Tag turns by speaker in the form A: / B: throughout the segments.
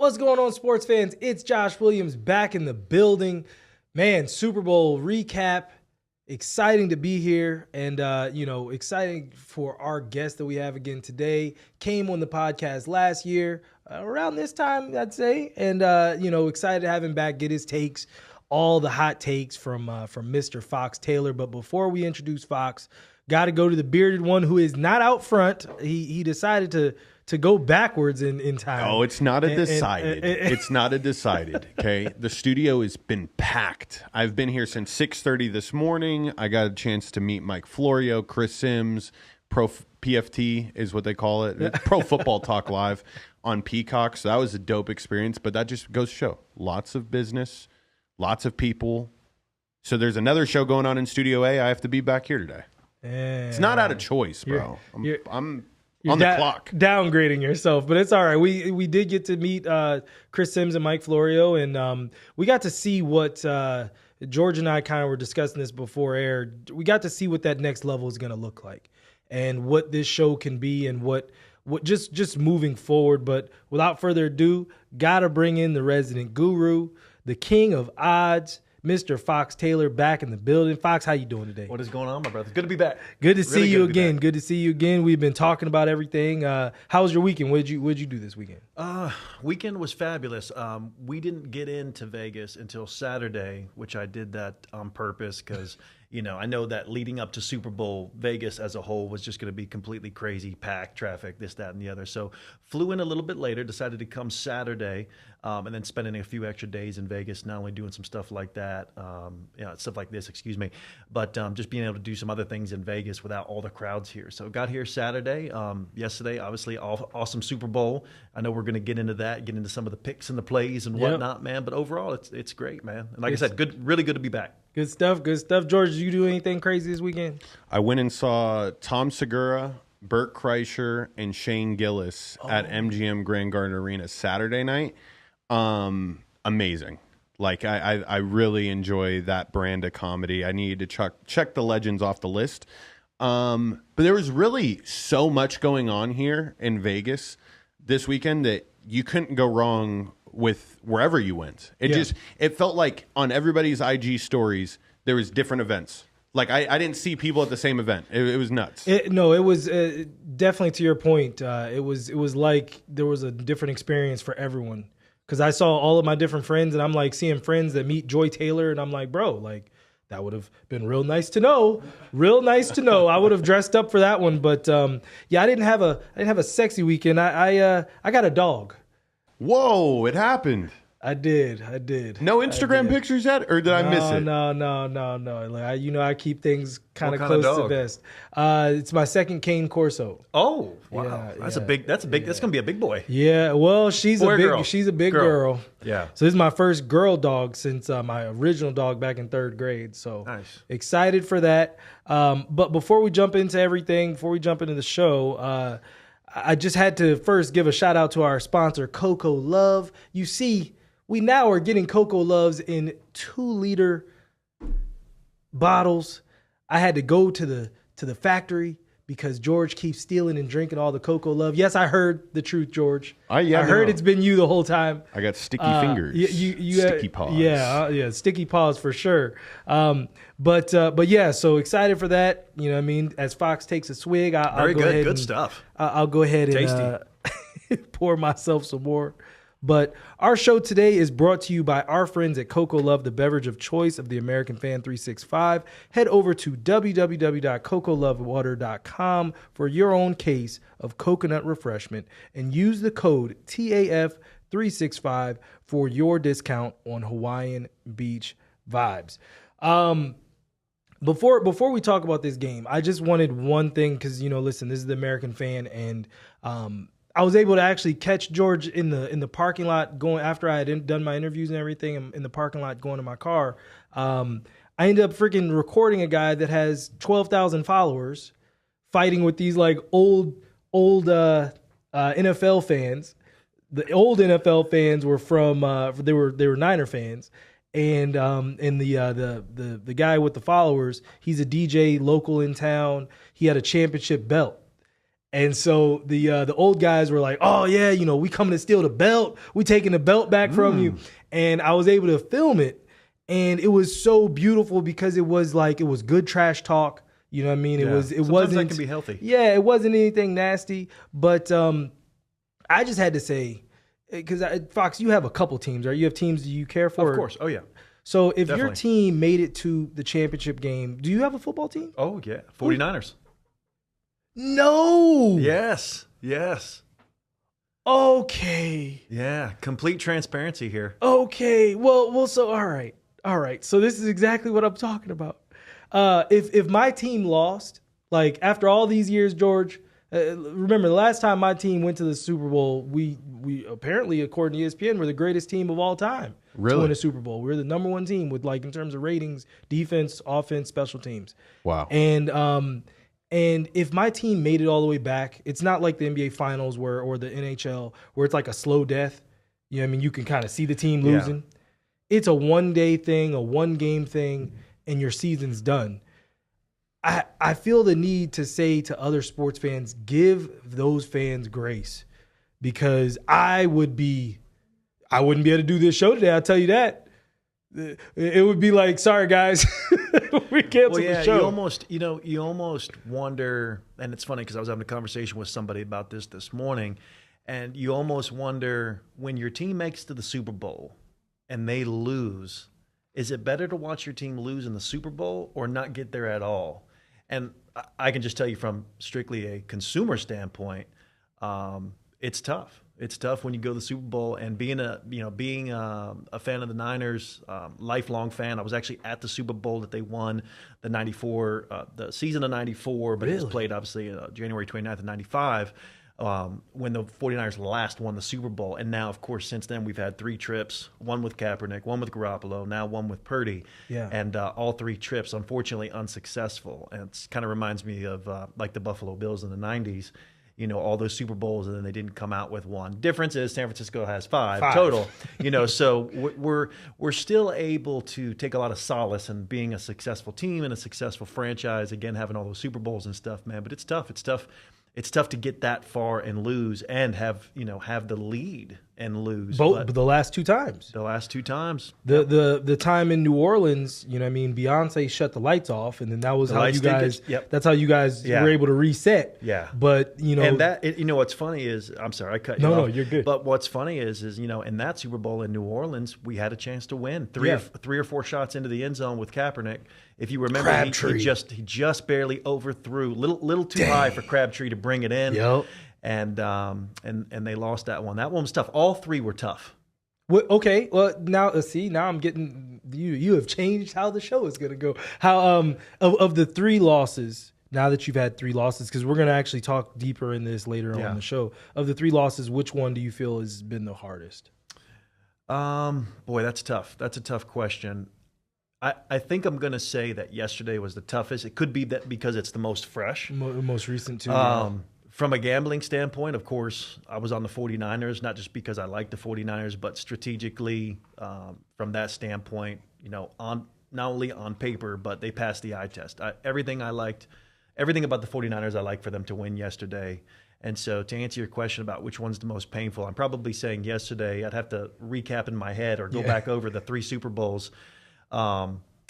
A: What's going on, sports fans? It's Josh Williams back in the building. Man, Super Bowl recap. Exciting to be here and, exciting for our guest that we have again today. Came on the podcast last year, around this time, I'd say. And, excited to have him back, get his takes, all the hot takes from Mr. Fox Taylor. But before we introduce Fox, got to go to the bearded one who is not out front. He decided to go backwards in time.
B: Oh, it's not a decided. It's not a decided, okay? The studio has been packed. I've been here since 6:30 this morning. I got a chance to meet Mike Florio, Chris Sims, Pro PFT is what they call it, Pro Football Talk Live on Peacock. So that was a dope experience, but that just goes to show lots of business, lots of people. So there's another show going on in Studio A. I have to be back here today. It's not out of choice, bro. I'm on the clock.
A: Downgrading yourself, but it's all right. We did get to meet Chris Sims and Mike Florio, and we got to see what George and I kind of were discussing this before air. We got to see what that next level is going to look like and what this show can be and what just moving forward. But without further ado, got to bring in the resident guru, the king of odds, Mr. Fox Taylor, back in the building. Fox, how you doing today?
C: What is going on, my brother? Good to be back.
A: Good to see you again. Good to see you again. We've been talking about everything. How was your weekend? What'd you do this weekend?
C: Weekend was fabulous. We didn't get into Vegas until Saturday, which I did that on purpose because, I know that leading up to Super Bowl, Vegas as a whole was just going to be completely crazy, packed, traffic, this, that, and the other. So flew in a little bit later, decided to come Saturday, and then spending a few extra days in Vegas, not only doing some stuff like that, stuff like this, but just being able to do some other things in Vegas without all the crowds here. So got here Saturday. Yesterday, obviously, awesome Super Bowl. I know we're going to get into that, get into some of the picks and the plays and whatnot, man. But overall, it's great, man. And like I said, really good to be back.
A: Good stuff. George, did you do anything crazy this weekend?
B: I went and saw Tom Segura, Bert Kreischer, and Shane Gillis at MGM Grand Garden Arena Saturday night. Amazing. Like, I really enjoy that brand of comedy. I needed to check the legends off the list. But there was really so much going on here in Vegas this weekend that you couldn't go wrong with wherever you went. It felt like on everybody's IG stories, there was different events. Like I didn't see people at the same event. It was nuts.
A: It was definitely to your point. It was like there was a different experience for everyone. Because I saw all of my different friends, and I'm like seeing friends that meet Joy Taylor, and I'm like, bro, like that would have been real nice to know. Real nice to know. I would have dressed up for that one, but I didn't have a sexy weekend. I got a dog.
B: Whoa! It happened.
A: I did.
B: No Instagram pictures yet, or did I miss it?
A: No. Like, I keep things kind of close to the vest. It's my second cane Corso.
C: Oh, wow!
A: Yeah,
C: that's gonna be a big boy.
A: Yeah, well, she's a big girl.
C: Yeah.
A: So this is my first girl dog since my original dog back in third grade. So
C: nice.
A: Excited for that. But before we jump into everything, before we jump into the show, I just had to first give a shout out to our sponsor, Coco Love. You see, we now are getting Coco Loves in 2-liter bottles. I had to go to the factory because George keeps stealing and drinking all the Coco Love. Yes, I heard the truth, George. I heard it's been you the whole time.
B: I got sticky fingers. Sticky paws.
A: Yeah, sticky paws for sure. But yeah, so excited for that. You know what I mean? As Fox takes a swig, I'll go ahead.
C: Good stuff.
A: I'll go ahead and pour myself some more. But our show today is brought to you by our friends at Coco Love, the beverage of choice of the American Fan 365. Head over to www.cocolovewater.com for your own case of coconut refreshment and use the code TAF365 for your discount on Hawaiian Beach vibes. Before we talk about this game, I just wanted one thing because, listen, this is the American Fan, and I was able to actually catch George in the parking lot going after I had done my interviews and everything in the parking lot going to my car. I ended up freaking recording a guy that has 12,000 followers fighting with these like old NFL fans. The old NFL fans were from they were Niner fans. And the guy with the followers, he's a DJ local in town. He had a championship belt. And so the old guys were like, "Oh yeah, we coming to steal the belt. We taking the belt back from you." And I was able to film it, and it was so beautiful because it was good trash talk. You know what I mean?
C: Yeah.
A: It
C: Sometimes
A: wasn't
C: that can be healthy.
A: Yeah, it wasn't anything nasty, but I just had to say, because Fox, you have a couple teams, right? You have teams that you care for.
C: Of course. Oh yeah.
A: So if your
C: Definitely.
A: team made it to the championship game, do you have a football team?
C: Oh yeah. 49ers.
A: No.
C: Yes. Yes.
A: Okay.
C: Yeah. Complete transparency here.
A: Okay. Well. So all right. So this is exactly what I'm talking about. If my team lost, like after all these years, George, remember the last time my team went to the Super Bowl, we apparently, according to ESPN, we're the greatest team of all time to win a Super Bowl. We're the number one team with in terms of ratings, defense, offense, special teams.
B: Wow.
A: And if my team made it all the way back, it's not like the NBA Finals or the NHL where it's like a slow death. You know what I mean? You can kind of see the team losing. Yeah. It's a one-day thing, a one-game thing, and your season's done. I feel the need to say to other sports fans, give those fans grace, because I wouldn't be able to do this show today. I'll tell you that. It would be like, sorry guys, we canceled the show.
C: You almost wonder, and it's funny because I was having a conversation with somebody about this morning, and you almost wonder, when your team makes to the Super Bowl and they lose, is it better to watch your team lose in the Super Bowl or not get there at all? And I can just tell you from strictly a consumer standpoint, it's tough. It's tough when you go to the Super Bowl, and being a fan of the Niners, lifelong fan. I was actually at the Super Bowl that they won the season of 94, but it was played obviously January 29th of 95. When the 49ers last won the Super Bowl. And now, of course, since then, we've had 3 trips, one with Kaepernick, one with Garoppolo, now one with Purdy.
A: Yeah.
C: And all 3 trips, unfortunately, unsuccessful. And it kind of reminds me of like the Buffalo Bills in the 90s. All those Super Bowls, and then they didn't come out with one. Difference is San Francisco has 5 total. So we're still able to take a lot of solace in being a successful team and a successful franchise. Again, having all those Super Bowls and stuff, man. But it's tough. It's tough to get that far and lose, and have the lead and lose.
A: But the last 2 times.
C: The last 2 times.
A: The time in New Orleans, Beyonce shut the lights off, and then that was how you guys.
C: Yep.
A: That's how you guys were able to reset.
C: Yeah.
A: But
C: and that what's funny is, I'm sorry I cut you off.
A: No, you're good.
C: But what's funny is in that Super Bowl in New Orleans, we had a chance to win. Three or four shots into the end zone with Kaepernick. If you remember, he just barely overthrew, little too high for Crabtree to bring it in.
A: Yep.
C: And they lost that one. That one was tough. All 3 were tough.
A: Well, okay. Well, now I'm getting you. You have changed how the show is going to go. How of the 3 losses, now that you've had 3 losses, because we're going to actually talk deeper in this later on in the show. Of the 3 losses, which one do you feel has been the hardest?
C: Boy, that's tough. That's a tough question. I think I'm going to say that yesterday was the toughest. It could be that because it's the most fresh.
A: Most recent, too.
C: From a gambling standpoint, of course, I was on the 49ers, not just because I like the 49ers, but strategically from that standpoint, on not only on paper, but they passed the eye test. Everything about the 49ers I like for them to win yesterday. And so to answer your question about which one's the most painful, I'm probably saying yesterday. I'd have to recap in my head or go back over the 3 Super Bowls.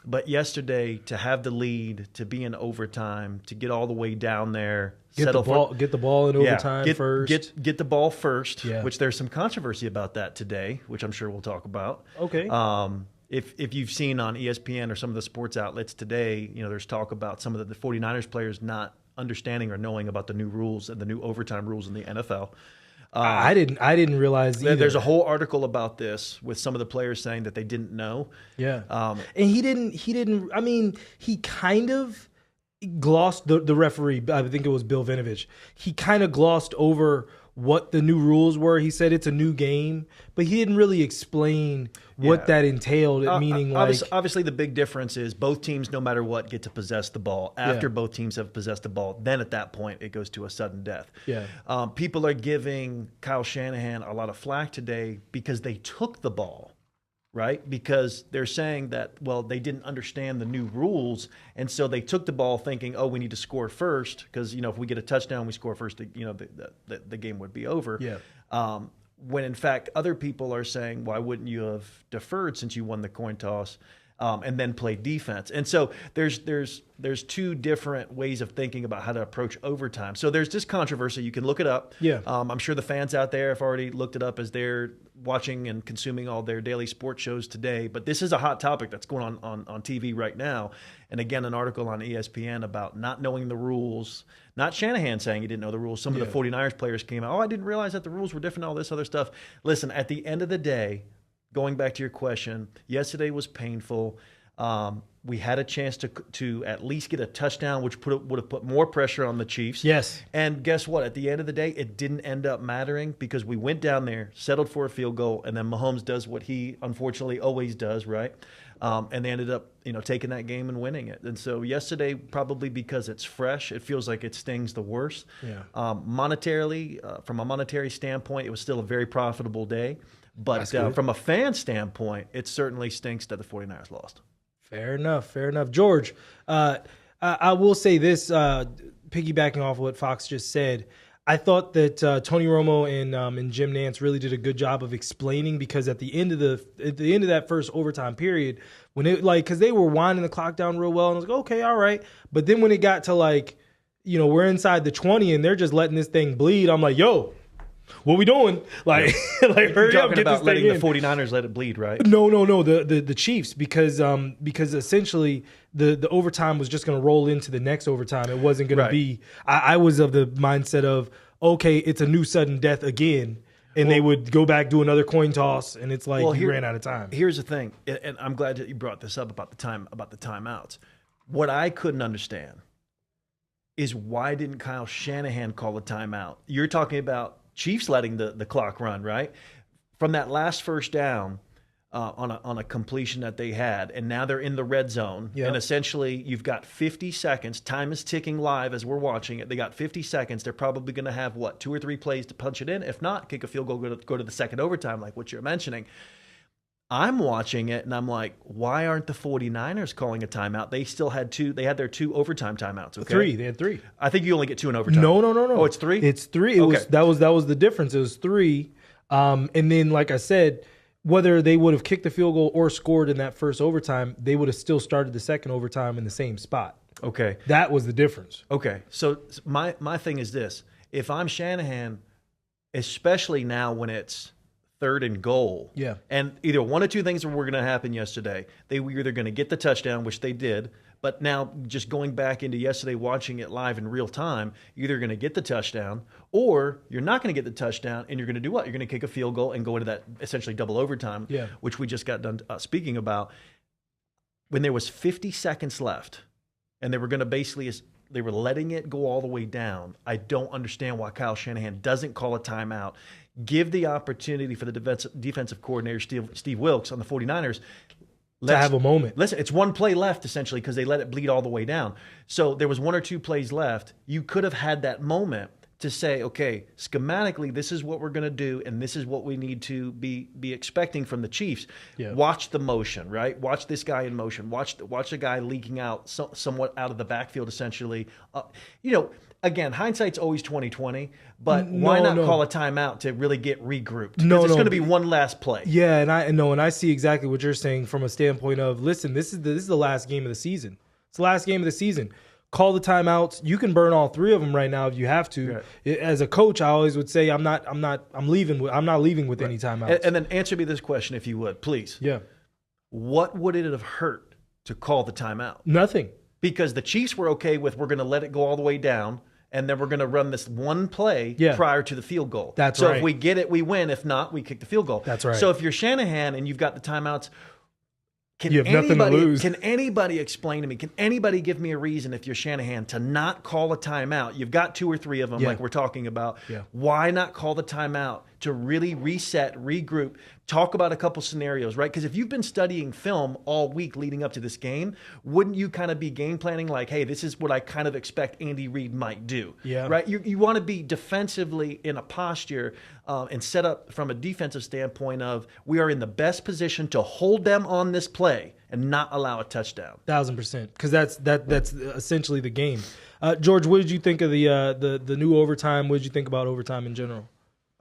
C: But yesterday, to have the lead, to be in overtime, to get all the way down there,
A: get the ball in overtime first.
C: Get the ball first,
A: yeah.
C: Which there's some controversy about that today, which I'm sure we'll talk about.
A: Okay.
C: If you've seen on ESPN or some of the sports outlets today, there's talk about some of the 49ers players not understanding or knowing about the new rules and the new overtime rules in the NFL.
A: I didn't realize either.
C: There's a whole article about this with some of the players saying that they didn't know.
A: Yeah. And he didn't. I mean, he kind of glossed the referee. I think it was Bill Vinovich. He kind of glossed over what the new rules were. He said it's a new game, but he didn't really explain what that entailed. Meaning,
C: obviously, the big difference is both teams, no matter what, get to possess the ball. After both teams have possessed the ball, then at that point, it goes to a sudden death.
A: Yeah.
C: People are giving Kyle Shanahan a lot of flack today because they took the ball right? Because they're saying that, well, they didn't understand the new rules. And so they took the ball thinking, oh, we need to score first. Because, if we get a touchdown, we score first, the game would be over.
A: Yeah.
C: When in fact, other people are saying, why wouldn't you have deferred since you won the coin toss? And then play defense. And so there's two different ways of thinking about how to approach overtime. So there's this controversy. You can look it up.
A: Yeah.
C: I'm sure the fans out there have already looked it up as they're watching and consuming all their daily sports shows today. But this is a hot topic that's going on TV right now. And again, an article on ESPN about not knowing the rules. Not Shanahan saying he didn't know the rules. Some of the 49ers players came out, I didn't realize that the rules were different, all this other stuff. Listen, at the end of the day, going back to your question, yesterday was painful. We had a chance to at least get a touchdown, which would have put more pressure on the Chiefs.
A: Yes.
C: And guess what? At the end of the day, it didn't end up mattering because we went down there, settled for a field goal, and then Mahomes does what he unfortunately always does, right? And they ended up, taking that game and winning it. And so yesterday, probably because it's fresh, it feels like it stings the worst.
A: Yeah.
C: Monetarily, from a monetary standpoint, it was still a very profitable day. But from a fan standpoint, it certainly stinks that the 49ers lost.
A: Fair enough. George, I will say this, piggybacking off what Fox just said, I thought that Tony Romo and Jim Nantz really did a good job of explaining, because at the end of that first overtime period, when it because they were winding the clock down real well, and I was like, okay, all right. But then when it got to we're inside the 20 and they're just letting this thing bleed, I'm like, yo, what we doing? Hurry up, get this thing
C: letting
A: in.
C: the 49ers let it bleed, right?
A: No, the Chiefs, because essentially the overtime was just going to roll into the next overtime. It wasn't going to be. I was of the mindset of, okay, it's a new sudden death again, and they would go back, do another coin toss, and it's you ran out of time.
C: Here's the thing, and I'm glad that you brought this up about the timeouts. What I couldn't understand is why didn't Kyle Shanahan call a timeout? You're talking about Chiefs letting the clock run, right? From that last first down on a completion that they had, and now they're in the red zone. Yep. And essentially, you've got 50 seconds. Time is ticking live as we're watching it. They got 50 seconds. They're probably going to have, 2 or 3 plays to punch it in. If not, kick a field goal, go to the second overtime, like what you're mentioning. I'm watching it, and I'm like, why aren't the 49ers calling a timeout? They still had 2. They had their 2 overtime timeouts. Okay?
A: 3. They had 3.
C: I think you only get 2 in overtime.
A: No.
C: Oh, it's 3?
A: It's 3. That was the difference. It was 3. And then, like I said, whether they would have kicked the field goal or scored in that first overtime, they would have still started the second overtime in the same spot.
C: Okay.
A: That was the difference.
C: Okay. So my thing is this. If I'm Shanahan, especially now when it's 3rd and goal.
A: Yeah.
C: And either one of 2 things were going to happen yesterday. They were either going to get the touchdown, which they did, but now just going back into yesterday, watching it live in real time, you're either going to get the touchdown or you're not going to get the touchdown, and you're going to do what? You're going to kick a field goal and go into that essentially double overtime, which we just got done speaking about. When there was 50 seconds left and they were going to they were letting it go all the way down, I don't understand why Kyle Shanahan doesn't call a timeout. Give the opportunity for the defensive coordinator, Steve Wilks, on the 49ers
A: to have a moment.
C: Listen, it's 1 play left, essentially, because they let it bleed all the way down. So there was 1 or 2 plays left. You could have had that moment to say, okay, schematically, this is what we're going to do, and this is what we need to be expecting from the Chiefs. Yeah. Watch the motion, right? Watch this guy in motion. Watch the guy leaking out somewhat out of the backfield, essentially. Again, hindsight's always 20/20, but why not call a timeout to really get regrouped? It's going to be one last play.
A: Yeah, and I see exactly what you're saying from a standpoint of, listen, this is the last game of the season. It's the last game of the season. Call the timeouts. You can burn all 3 of them right now if you have to. Right. As a coach, I always would say I'm not leaving with any timeouts.
C: And then answer me this question, if you would, please.
A: Yeah.
C: What would it have hurt to call the timeout?
A: Nothing.
C: Because the Chiefs were okay with, we're going to let it go all the way down, and then we're going to run this 1 play prior to the field goal.
A: That's right.
C: So if we get it, we win. If not, we kick the field goal.
A: That's right.
C: So if you're Shanahan and you've got the timeouts,
A: you have nothing to lose.
C: Can anybody explain to me? Can anybody give me a reason, if you're Shanahan, to not call a timeout? You've got 2 or 3 of them, like we're talking about.
A: Yeah.
C: Why not call the timeout to really reset, regroup, talk about a couple scenarios, right? Because if you've been studying film all week leading up to this game, wouldn't you kind of be game planning like, hey, this is what I kind of expect Andy Reid might do, right? You want to be defensively in a posture and set up from a defensive standpoint of we are in the best position to hold them on this play and not allow a touchdown.
A: 1,000%, because that's essentially the game. George, what did you think of the new overtime? What did you think about overtime in general?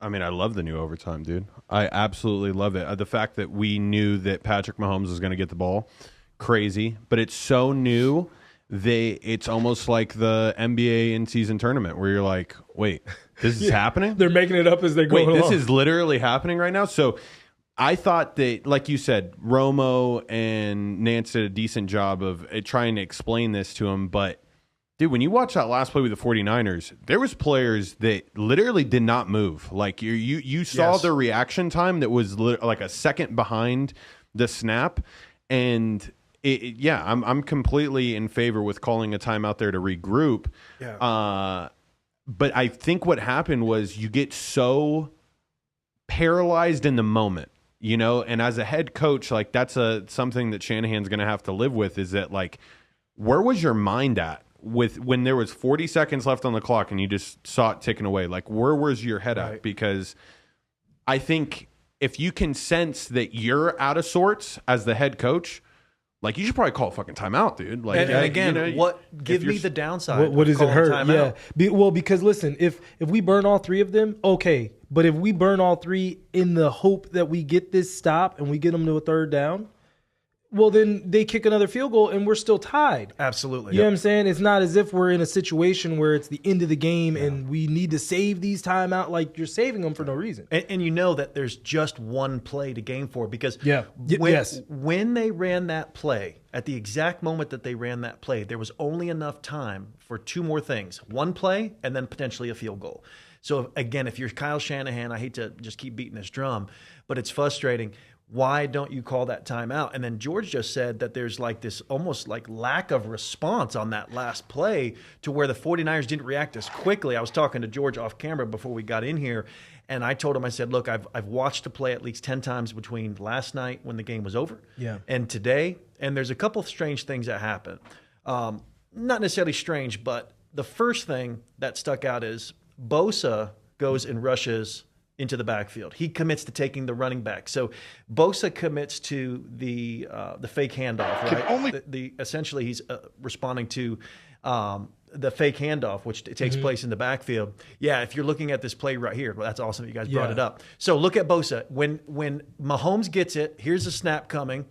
B: I mean, I love the new overtime, dude. I absolutely love it. The fact that we knew that Patrick Mahomes was going to get the ball, crazy. But it's so new, it's almost like the NBA in-season tournament where you're like, wait, this is happening?
A: They're making it up as they go along.
B: This is literally happening right now? So I thought that, like you said, Romo and Nance did a decent job of trying to explain this to him, but dude, when you watch that last play with the 49ers, there was players that literally did not move. Like you saw the reaction time that was like a second behind the snap. And I'm completely in favor with calling a timeout there to regroup. Yeah. But I think what happened was you get so paralyzed in the moment, you know, and as a head coach, like that's something that Shanahan's going to have to live with, is that like, where was your mind at when there was 40 seconds left on the clock and you just saw it ticking away? Like, where was your head at? Because I think if you can sense that you're out of sorts as the head coach, like, you should probably call a fucking timeout, dude. Like,
C: and again, give me the downside.
A: What does it hurt? Yeah. Well, because listen, if we burn all three of them, okay. But if we burn all three in the hope that we get this stop and we get them to a third down, well, then they kick another field goal and we're still tied.
C: Absolutely.
A: You know what I'm saying? It's not as if we're in a situation where it's the end of the game and we need to save these timeout. Like, you're saving them for no reason.
C: And you know that there's just one play to game for, because when they ran that play, at the exact moment that they ran that play, there was only enough time for two more things. One play and then potentially a field goal. So, again, if you're Kyle Shanahan, I hate to just keep beating this drum, but it's frustrating. Why don't you call that timeout? And then George just said that there's like this almost like lack of response on that last play to where the 49ers didn't react as quickly. I was talking to George off camera before we got in here, and I told him, I said, look, I've watched the play at least 10 times between last night when the game was over and today, and there's a couple of strange things that happen. Not necessarily strange, but the first thing that stuck out is Bosa goes and rushes into the backfield. He commits to taking the running back. So Bosa commits to the fake handoff, right? Essentially he's responding to the fake handoff, which takes place in the backfield. Yeah, if you're looking at this play right here, well, that's awesome that you guys brought it up. So look at Bosa. When Mahomes gets it, here's a snap coming.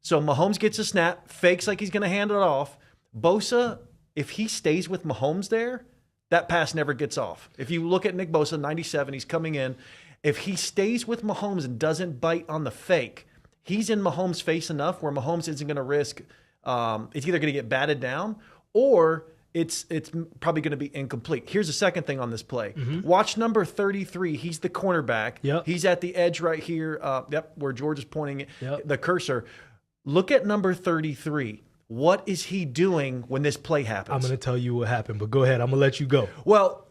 C: So Mahomes gets a snap, fakes like he's going to hand it off. Bosa, if he stays with Mahomes there, that pass never gets off. If you look at Nick Bosa, 97, he's coming in. If he stays with Mahomes and doesn't bite on the fake, he's in Mahomes' face enough where Mahomes isn't going to risk. It's either going to get batted down or it's probably going to be incomplete. Here's the second thing on this play. Watch number 33. He's the cornerback. He's at the edge right here. Where George is pointing the cursor. Look at number 33. What is he doing when this play happens?
A: I'm going to tell you what happened, but go ahead. I'm going to let you go.
C: Well,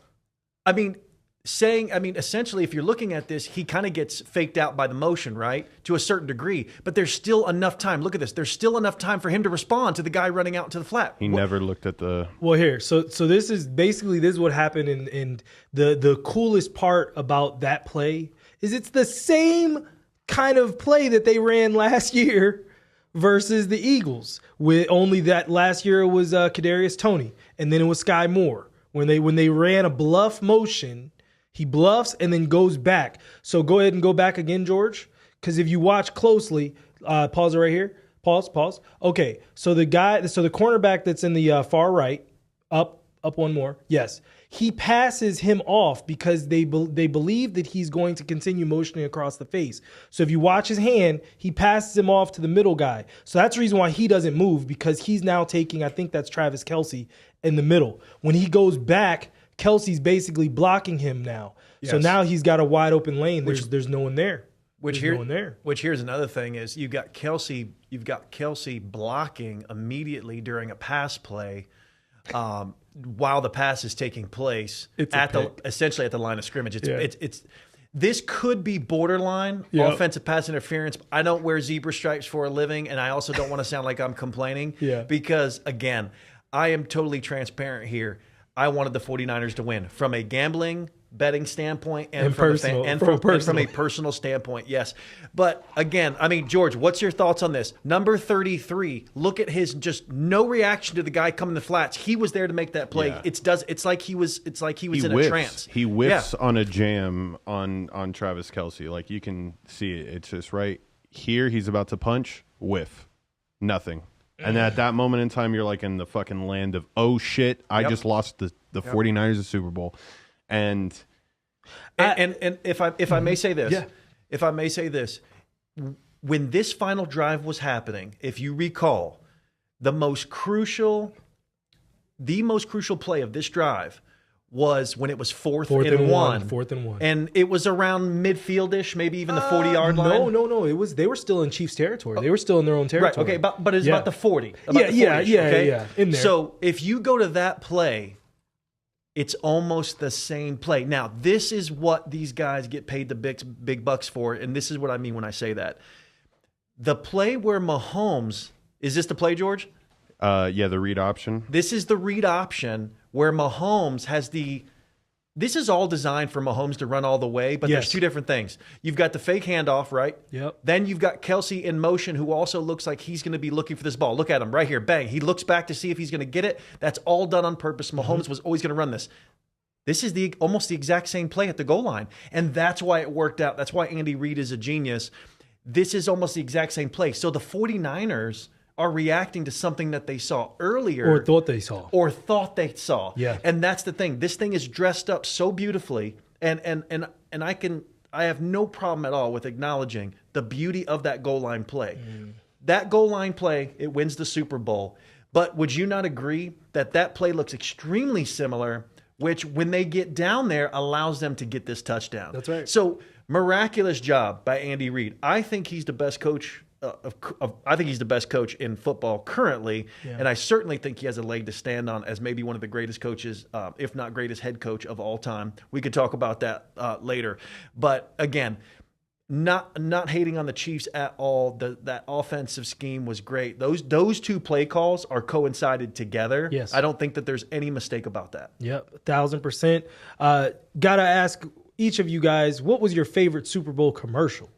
C: essentially, if you're looking at this, he kind of gets faked out by the motion, right? To a certain degree. But there's still enough time. Look at this. There's still enough time for him to respond to the guy running out to the flat.
B: He never looked at the...
A: Well, here. So this is what happened. And the coolest part about that play is it's the same kind of play that they ran last year versus the Eagles, with only that last year it was Kadarius Toney, and then it was Sky Moore. When they ran a bluff motion, he bluffs and then goes back. So go ahead and go back again, George, because if you watch closely, pause it right here. Pause. Okay, so the cornerback that's in the far right, up one more. Yes. He passes him off because they believe that he's going to continue motioning across the face. So if you watch his hand, he passes him off to the middle guy. So that's the reason why he doesn't move, because he's now taking, I think that's Travis Kelce, in the middle. When he goes back, Kelsey's basically blocking him now. Yes. So now he's got a wide open lane. There's no one there. Which here's another thing is you've got Kelce blocking immediately during a pass play. While the pass is taking place essentially at the line of scrimmage.
C: This could be borderline offensive pass interference. I don't wear zebra stripes for a living, and I also don't want to sound like I'm complaining because, again, I am totally transparent here. I wanted the 49ers to win from a gambling betting standpoint and from a personal standpoint, yes. But again, I mean, George, what's your thoughts on this? Number 33, look at his just no reaction to the guy coming the flats. He was there to make that play. Yeah. It's like he was in a trance.
B: He whiffs on a jam on Travis Kelce. Like you can see it. It's just right here. He's about to punch, whiff, nothing. And at that moment in time, you're like in the fucking land of, oh shit, I just lost the 49ers the Super Bowl. And
C: if I may say this, when this final drive was happening, if you recall, the most crucial play of this drive was when it was fourth and one. And it was around midfield-ish, maybe even the 40-yard line.
A: No. They were still in Chiefs territory. They were still in their own territory.
C: Right, okay, but it's about the 40.
A: Yeah, in there.
C: So if you go to that play, it's almost the same play. Now, this is what these guys get paid the big bucks for, and this is what I mean when I say that. The play where Mahomes, is this the play, George?
B: The read option.
C: This is the read option where Mahomes has this is all designed for Mahomes to run all the way, but there's two different things. You've got the fake handoff, right?
A: Yep.
C: Then you've got Kelce in motion, who also looks like he's going to be looking for this ball. Look at him right here. Bang. He looks back to see if he's going to get it. That's all done on purpose. Mahomes was always going to run this. This is almost the exact same play at the goal line, and that's why it worked out. That's why Andy Reid is a genius. This is almost the exact same play. So the 49ers are reacting to something that they saw earlier.
A: Or thought they saw.
C: Yeah. And that's the thing. This thing is dressed up so beautifully. And I have no problem at all with acknowledging the beauty of that goal line play. That goal line play, it wins the Super Bowl. But would you not agree that play looks extremely similar, which when they get down there allows them to get this touchdown?
A: That's right.
C: So miraculous job by Andy Reid. I think he's the best coach I think he's the best coach in football currently, and I certainly think he has a leg to stand on as maybe one of the greatest coaches, if not greatest head coach of all time. We could talk about that later. But again, not hating on the Chiefs at all. That offensive scheme was great. Those two play calls are coincided together.
A: Yes.
C: I don't think that there's any mistake about that.
A: Yep, 1,000%. Gotta ask each of you guys, what was your favorite Super Bowl commercial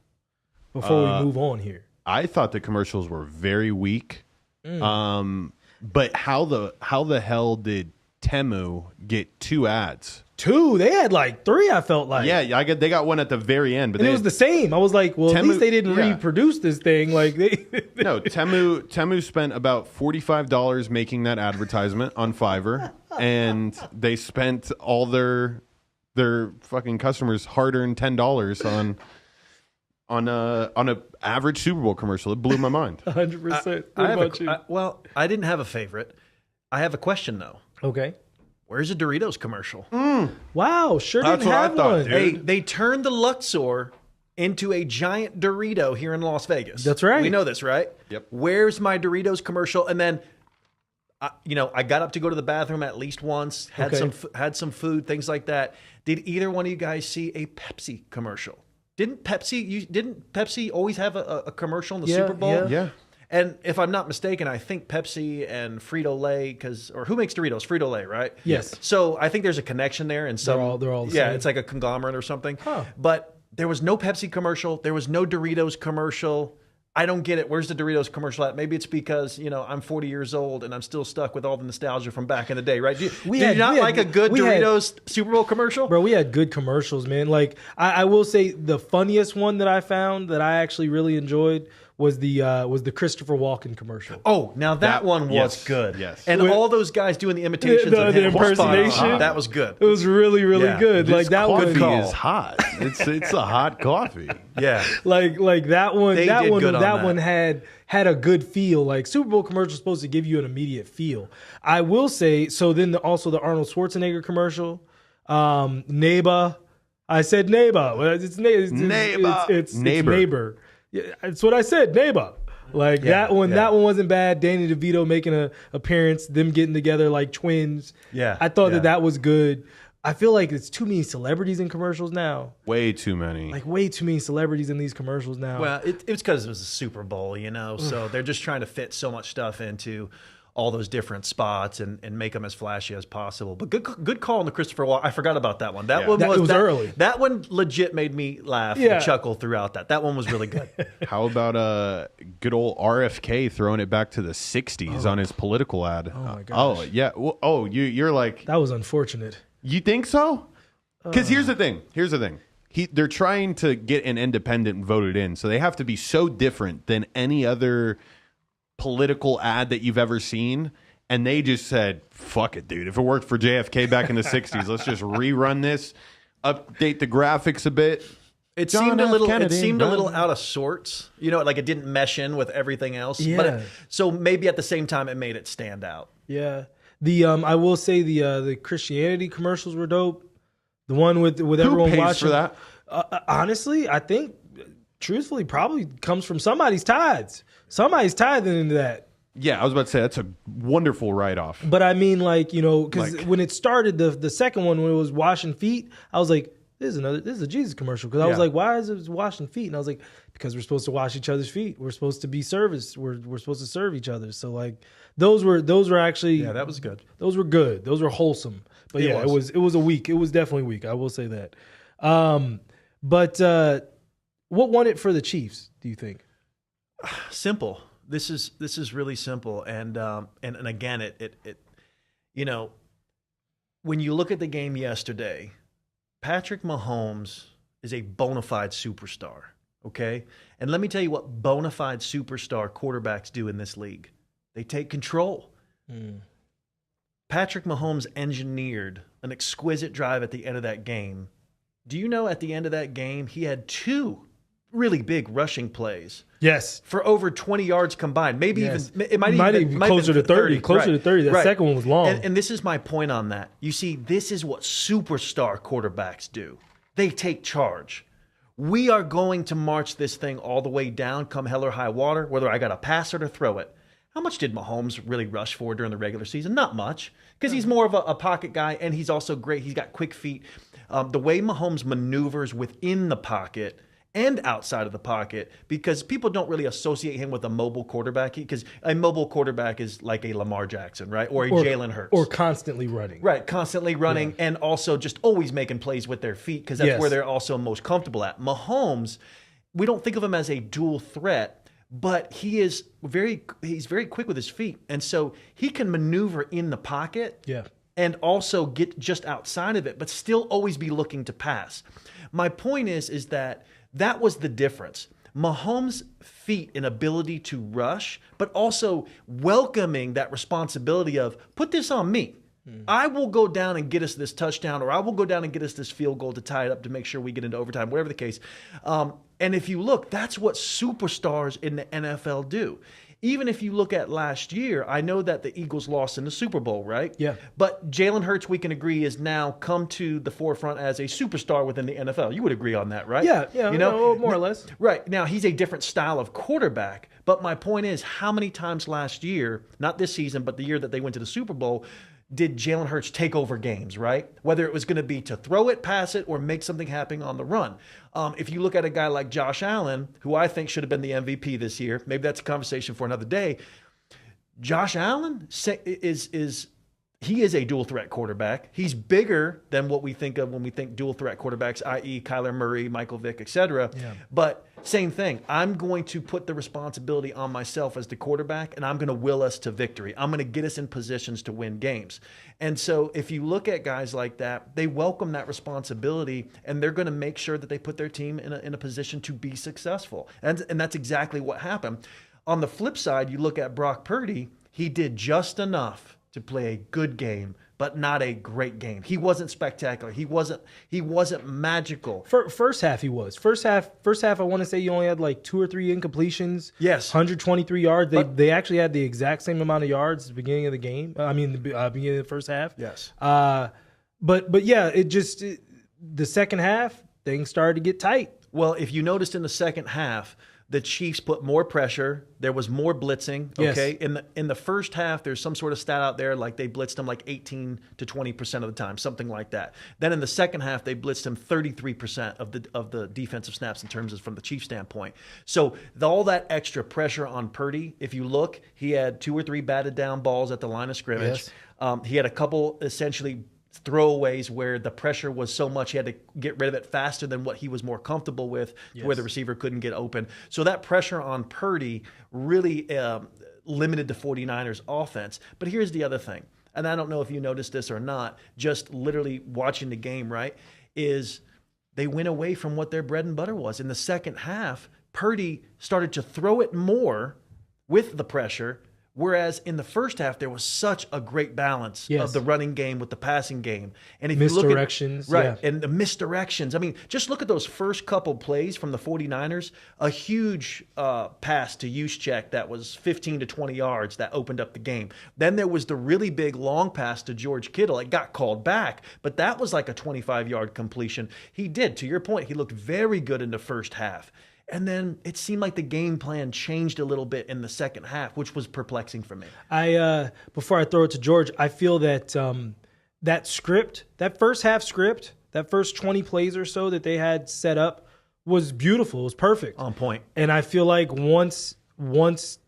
A: before we move on here?
B: I thought the commercials were very weak. But how the hell did Temu get 2 ads?
A: 2? They had like 3, I felt like.
B: Yeah, they got one at the very end. But
A: it was the same. I was like, well, at least they didn't reproduce this thing. Like
B: No, Temu spent about $45 making that advertisement on Fiverr, and they spent all their fucking customers' hard-earned $10 on a average Super Bowl commercial. It blew my mind.
A: 100%. What about you?
C: I didn't have a favorite. I have a question though.
A: Okay.
C: Where's a Doritos commercial?
A: Wow, sure didn't have one.
B: Dude.
C: Hey, they turned the Luxor into a giant Dorito here in Las Vegas.
A: That's right.
C: We know this, right?
B: Yep.
C: Where's my Doritos commercial? And then, I got up to go to the bathroom at least once. Had some food, things like that. Did either one of you guys see a Pepsi commercial? Didn't Pepsi always have a commercial in the Super Bowl?
B: Yeah.
C: And if I'm not mistaken, I think Pepsi and Frito-Lay, or who makes Doritos? Frito-Lay, right?
A: Yes.
C: So I think there's a connection there. And
A: they're all the same.
C: It's like a conglomerate or something.
A: Huh.
C: But there was no Pepsi commercial. There was no Doritos commercial. I don't get it. Where's the Doritos commercial at? Maybe it's because, I'm 40 years old and I'm still stuck with all the nostalgia from back in the day, right? Do you not like a good Doritos Super Bowl commercial?
A: Bro, we had good commercials, man. Like, I will say the funniest one that I found that I actually really enjoyed was the Christopher Walken commercial.
C: Oh, now that one was good.
B: Yes.
C: And all those guys doing the imitations of him.
A: The impersonation.
C: That was good.
A: It was really, really good.
B: Like that
A: one
B: is hot. It's a hot coffee.
C: Yeah.
A: Like that one. That one had a good feel. Like Super Bowl commercial is supposed to give you an immediate feel. I will say. So then also the Arnold Schwarzenegger commercial, Neighbor. I said neighbor. It's neighbor. Yeah, that's what I said, neighbor. Like that one wasn't bad. Danny DeVito making an appearance, them getting together like twins.
C: Yeah,
A: I thought that was good. I feel like it's too many celebrities in commercials now.
B: Way too many.
A: Like way too many celebrities in these commercials now.
C: Well, it's because it was a Super Bowl, so they're just trying to fit so much stuff into all those different spots and make them as flashy as possible. But good call on the Christopher Walken. I forgot about that one. That one was
A: early.
C: That one legit made me laugh and chuckle throughout that. That one was really good.
B: How about good old RFK throwing it back to the 60s on his political ad?
A: Oh, my gosh.
B: Oh, yeah. Well, you're like...
A: That was unfortunate.
B: You think so? Because here's the thing. They're trying to get an independent voted in, so they have to be so different than any other political ad that you've ever seen. And they just said, fuck it, dude. If it worked for JFK back in the 60s, let's just rerun this, update the graphics a bit.
C: It seemed a little out of sorts. Like it didn't mesh in with everything else.
A: Yeah.
C: But so maybe at the same time it made it stand out.
A: Yeah. I will say the Christianity commercials were dope. The one with everyone
B: pays
A: watching
B: for that.
A: Honestly, I think truthfully probably comes from somebody's tithes. Somebody's tithing into that.
B: Yeah, I was about to say that's a wonderful write-off.
A: But I mean, because when it started, the second one when it was washing feet, I was like, this is a Jesus commercial. Because I was like, why is it washing feet? And I was like, because we're supposed to wash each other's feet. We're supposed to be service. We're supposed to serve each other. So those were actually
C: that was good.
A: Those were good. Those were wholesome. But it was a week. It was definitely weak. I will say that. But what won it for the Chiefs? Do you think?
C: Simple. This is really simple, and again, it when you look at the game yesterday, Patrick Mahomes is a bona fide superstar. Okay, and let me tell you what bona fide superstar quarterbacks do in this league. They take control. Patrick Mahomes engineered an exquisite drive at the end of that game. Do you know at the end of that game he had 2 really big rushing plays?
A: Yes.
C: For over 20 yards combined. Maybe even it might
A: even closer to 30. Closer to 30. That second one was long.
C: And this is my point on that. You see, this is what superstar quarterbacks do. They take charge. We are going to march this thing all the way down, come hell or high water, whether I got to pass it or throw it. How much did Mahomes really rush for during the regular season? Not much, because he's more of a pocket guy, and he's also great. He's got quick feet. The way Mahomes maneuvers within the pocket and outside of the pocket, because people don't really associate him with a mobile quarterback, because a mobile quarterback is like a Lamar Jackson, right? Or a Jalen Hurts.
A: Or constantly running.
C: Right, constantly running, and also just always making plays with their feet, because that's where they're also most comfortable at. Mahomes, we don't think of him as a dual threat, but he's very quick with his feet, and so he can maneuver in the pocket and also get just outside of it, but still always be looking to pass. My point is that was the difference. Mahomes' feet and ability to rush, but also welcoming that responsibility of, put this on me. I will go down and get us this touchdown, or I will go down and get us this field goal to tie it up to make sure we get into overtime, whatever the case. And if you look, that's what superstars in the NFL do. Even if you look at last year, I know that the Eagles lost in the Super Bowl, right?
A: Yeah.
C: But Jalen Hurts, we can agree, is now come to the forefront as a superstar within the NFL. You would agree on that, right?
A: Yeah, more or less.
C: Right. Now, he's a different style of quarterback. But my point is, how many times last year, not this season, but the year that they went to the Super Bowl, did Jalen Hurts take over games, right? Whether it was going to be to throw it, pass it, or make something happen on the run. If you look at a guy like Josh Allen, who I think should have been the MVP this year, maybe that's a conversation for another day. Josh Allen he is a dual threat quarterback. He's bigger than what we think of when we think dual threat quarterbacks, i.e. Kyler Murray, Michael Vick, etc. Yeah. But same thing. I'm going to put the responsibility on myself as the quarterback, and I'm going to will us to victory. I'm going to get us in positions to win games. And so if you look at guys like that, they welcome that responsibility, and they're going to make sure that they put their team in a position to be successful. And that's exactly what happened. On the flip side, you look at Brock Purdy, he did just enough to play a good game, but not a great game. He wasn't spectacular. He wasn't magical.
A: First half he was. First half I want to say you only had like 2 or 3 incompletions.
C: Yes.
A: 123 yards. They actually had the exact same amount of yards at the beginning of the game. I mean the beginning of the first half.
C: Yes.
A: But yeah, the second half things started to get tight.
C: Well, if you noticed in the second half, the Chiefs put more pressure. There was more blitzing. Okay,
A: Yes.
C: in the first half, there's some sort of stat out there like they blitzed them like 18 to 20% of the time, something like that. Then in the second half, they blitzed him 33% of the defensive snaps in terms of from the Chiefs standpoint. So all that extra pressure on Purdy, if you look, he had 2 or 3 batted down balls at the line of scrimmage.
A: Yes.
C: He had a couple essentially throwaways where the pressure was so much he had to get rid of it faster than what he was more comfortable with, where the receiver couldn't get open. So that pressure on Purdy really limited the 49ers offense. But here's the other thing, and I don't know if you noticed this or not, just literally watching the game, right, is they went away from what their bread and butter was. In the second half, Purdy started to throw it more with the pressure, whereas in the first half, there was such a great balance of the running game with the passing game. And if you look at
A: misdirections,
C: and the misdirections. I mean, just look at those first couple plays from the 49ers. A huge pass to Juszczyk that was 15 to 20 yards that opened up the game. Then there was the really big long pass to George Kittle. It got called back, but that was like a 25-yard completion. He did, to your point, he looked very good in the first half. And then it seemed like the game plan changed a little bit in the second half, which was perplexing for me.
A: Before I throw it to George, I feel that that script, that first half script, that first 20 plays or so that they had set up was beautiful. It was perfect.
C: On point.
A: And I feel like once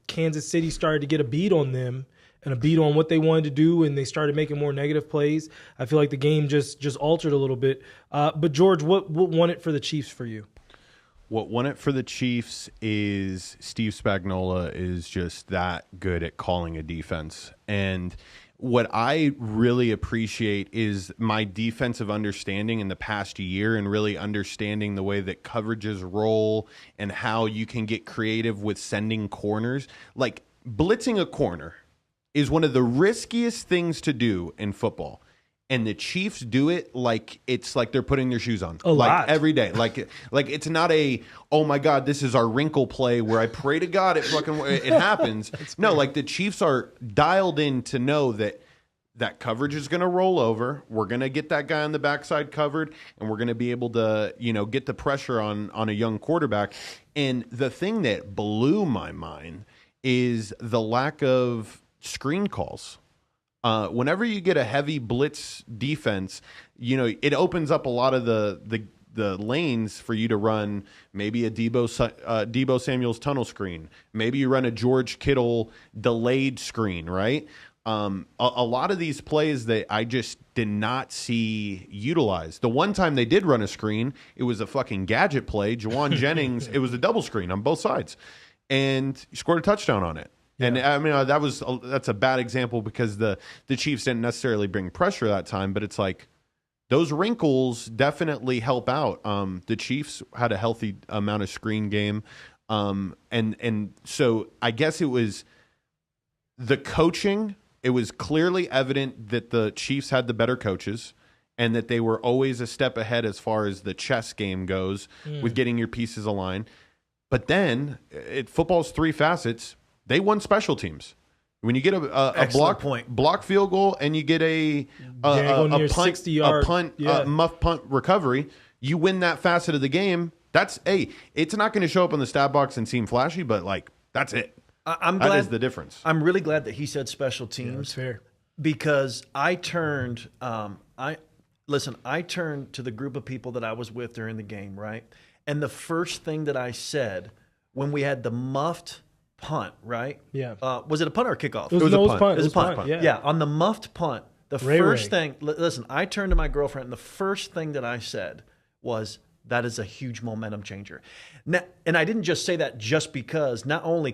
A: Kansas City started to get a beat on them and a beat on what they wanted to do, and they started making more negative plays, I feel like the game just altered a little bit. But George, what won it for the Chiefs for you?
B: What won it for the Chiefs is Steve Spagnuolo is just that good at calling a defense. And what I really appreciate is my defensive understanding in the past year and really understanding the way that coverages roll and how you can get creative with sending corners. Like blitzing a corner is one of the riskiest things to do in football. And the Chiefs do it like it's like they're putting their shoes on.
A: A lot.
B: Every day. Like it's not a, oh my God, this is our wrinkle play where I pray to God it happens. No, like the Chiefs are dialed in to know that coverage is going to roll over. We're going to get that guy on the backside covered, and we're going to be able to, get the pressure on a young quarterback. And the thing that blew my mind is the lack of screen calls. Whenever you get a heavy blitz defense, it opens up a lot of the lanes for you to run maybe a Deebo Samuel's tunnel screen. Maybe you run a George Kittle delayed screen, right? A lot of these plays that I just did not see utilized. The one time they did run a screen, it was a fucking gadget play. Jawan Jennings, it was a double screen on both sides, and he scored a touchdown on it. Yeah. And I mean, that's a bad example because the Chiefs didn't necessarily bring pressure that time, but it's like those wrinkles definitely help out. The Chiefs had a healthy amount of screen game. And so I guess it was the coaching. It was clearly evident that the Chiefs had the better coaches and that they were always a step ahead as far as the chess game goes with getting your pieces aligned. But then football's 3 facets. They won special teams. When you get a block field goal and you get a punt,
A: 60-yard,
B: muff punt recovery, you win that facet of the game. It's not going to show up on the stat box and seem flashy, but that's it. That is the difference.
C: I'm really glad that he said special teams.
A: Yeah, that's fair.
C: Because I turned to the group of people that I was with during the game, right? And the first thing that I said when we had the muffed punt, right?
A: Yeah.
C: Was it a punt or a kickoff?
A: It was a punt.
C: It was a punt. Yeah. On the muffed punt, first thing, listen, I turned to my girlfriend and the first thing that I said was, that is a huge momentum changer. Now, and I didn't just say that just because not only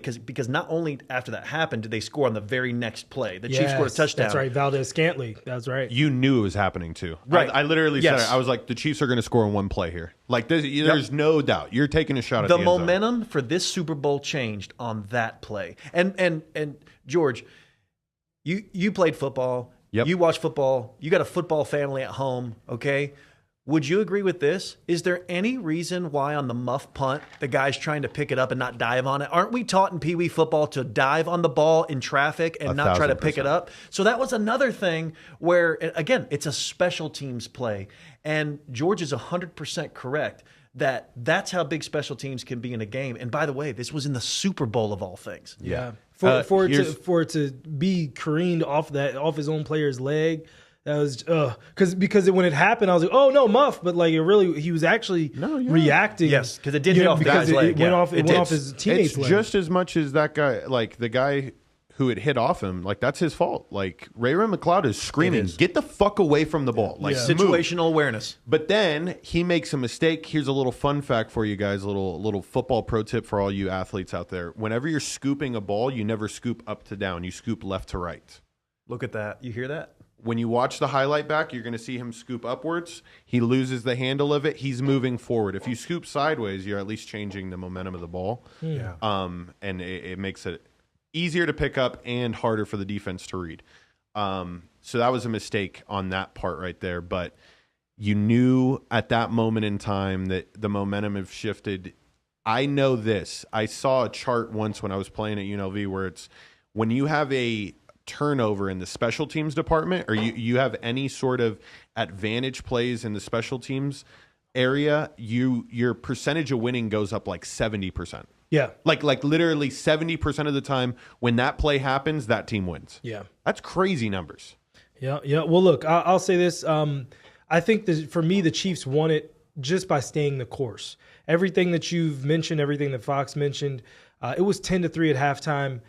C: after that happened did they score on the very next play. The Chiefs scored a touchdown.
A: That's right, Valdez-Scantling. That's right.
B: You knew it was happening too.
C: Right.
B: I literally said it. I was like, the Chiefs are going to score in one play here. Like there's no doubt. You're taking a shot at the end zone.
C: The momentum for this Super Bowl changed on that play. And George, you played football.
B: Yep.
C: You watch football. You got a football family at home, okay? Would you agree with this? Is there any reason why on the muff punt, the guy's trying to pick it up and not dive on it? Aren't we taught in Pee Wee football to dive on the ball in traffic and not try to pick it up? So that was another thing where, again, it's a special teams play. And George is 100% correct. that's how big special teams can be in a game. And by the way, this was in the Super Bowl of all things.
A: Yeah. For it to be careened off his own player's leg, that was because when it happened, I was like, oh no, muff. But like he was actually reacting.
C: Yes, because it did hit off the guy's leg.
A: It went off his teammate's
B: it's
A: leg.
B: Just as much as that guy, like the guy who had hit off him, like that's his fault. Like Ray McLeod is screaming, "Get the fuck away from the ball!" Like
C: situational awareness.
B: But then he makes a mistake. Here's a little fun fact for you guys, a little football pro tip for all you athletes out there. Whenever you're scooping a ball, you never scoop up to down. You scoop left to right.
C: Look at that. You hear that?
B: When you watch the highlight back, you're going to see him scoop upwards. He loses the handle of it. He's moving forward. If you scoop sideways, you're at least changing the momentum of the ball.
C: Yeah.
B: And it makes it easier to pick up and harder for the defense to read. So that was a mistake on that part right there. But you knew at that moment in time that the momentum had shifted. I know this. I saw a chart once when I was playing at UNLV where it's when you have a turnover in the special teams department, or you have any sort of advantage plays in the special teams area, your percentage of winning goes up like 70%.
A: Yeah.
B: Like literally 70% of the time when that play happens, that team wins.
A: Yeah.
B: That's crazy numbers.
A: Yeah. Yeah. Well, look, I'll say this. I think for me, the Chiefs won it just by staying the course. Everything that you've mentioned, everything that Fox mentioned, it was 10-3 at halftime.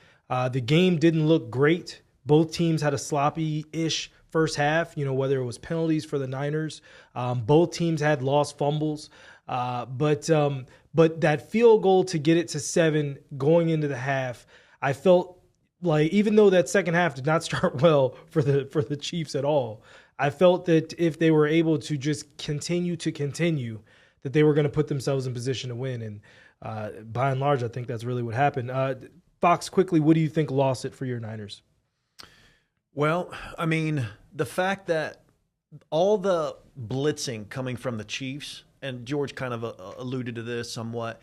A: The game didn't look great. Both teams had a sloppy-ish first half, whether it was penalties for the Niners. Both teams had lost fumbles. But that field goal to get it to 7 going into the half, I felt like even though that second half did not start well for the Chiefs at all, I felt that if they were able to just continue, that they were going to put themselves in position to win. And by and large, I think that's really what happened. Fox, quickly, what do you think lost it for your Niners?
C: Well, I mean, the fact that all the blitzing coming from the Chiefs, and George kind of alluded to this somewhat,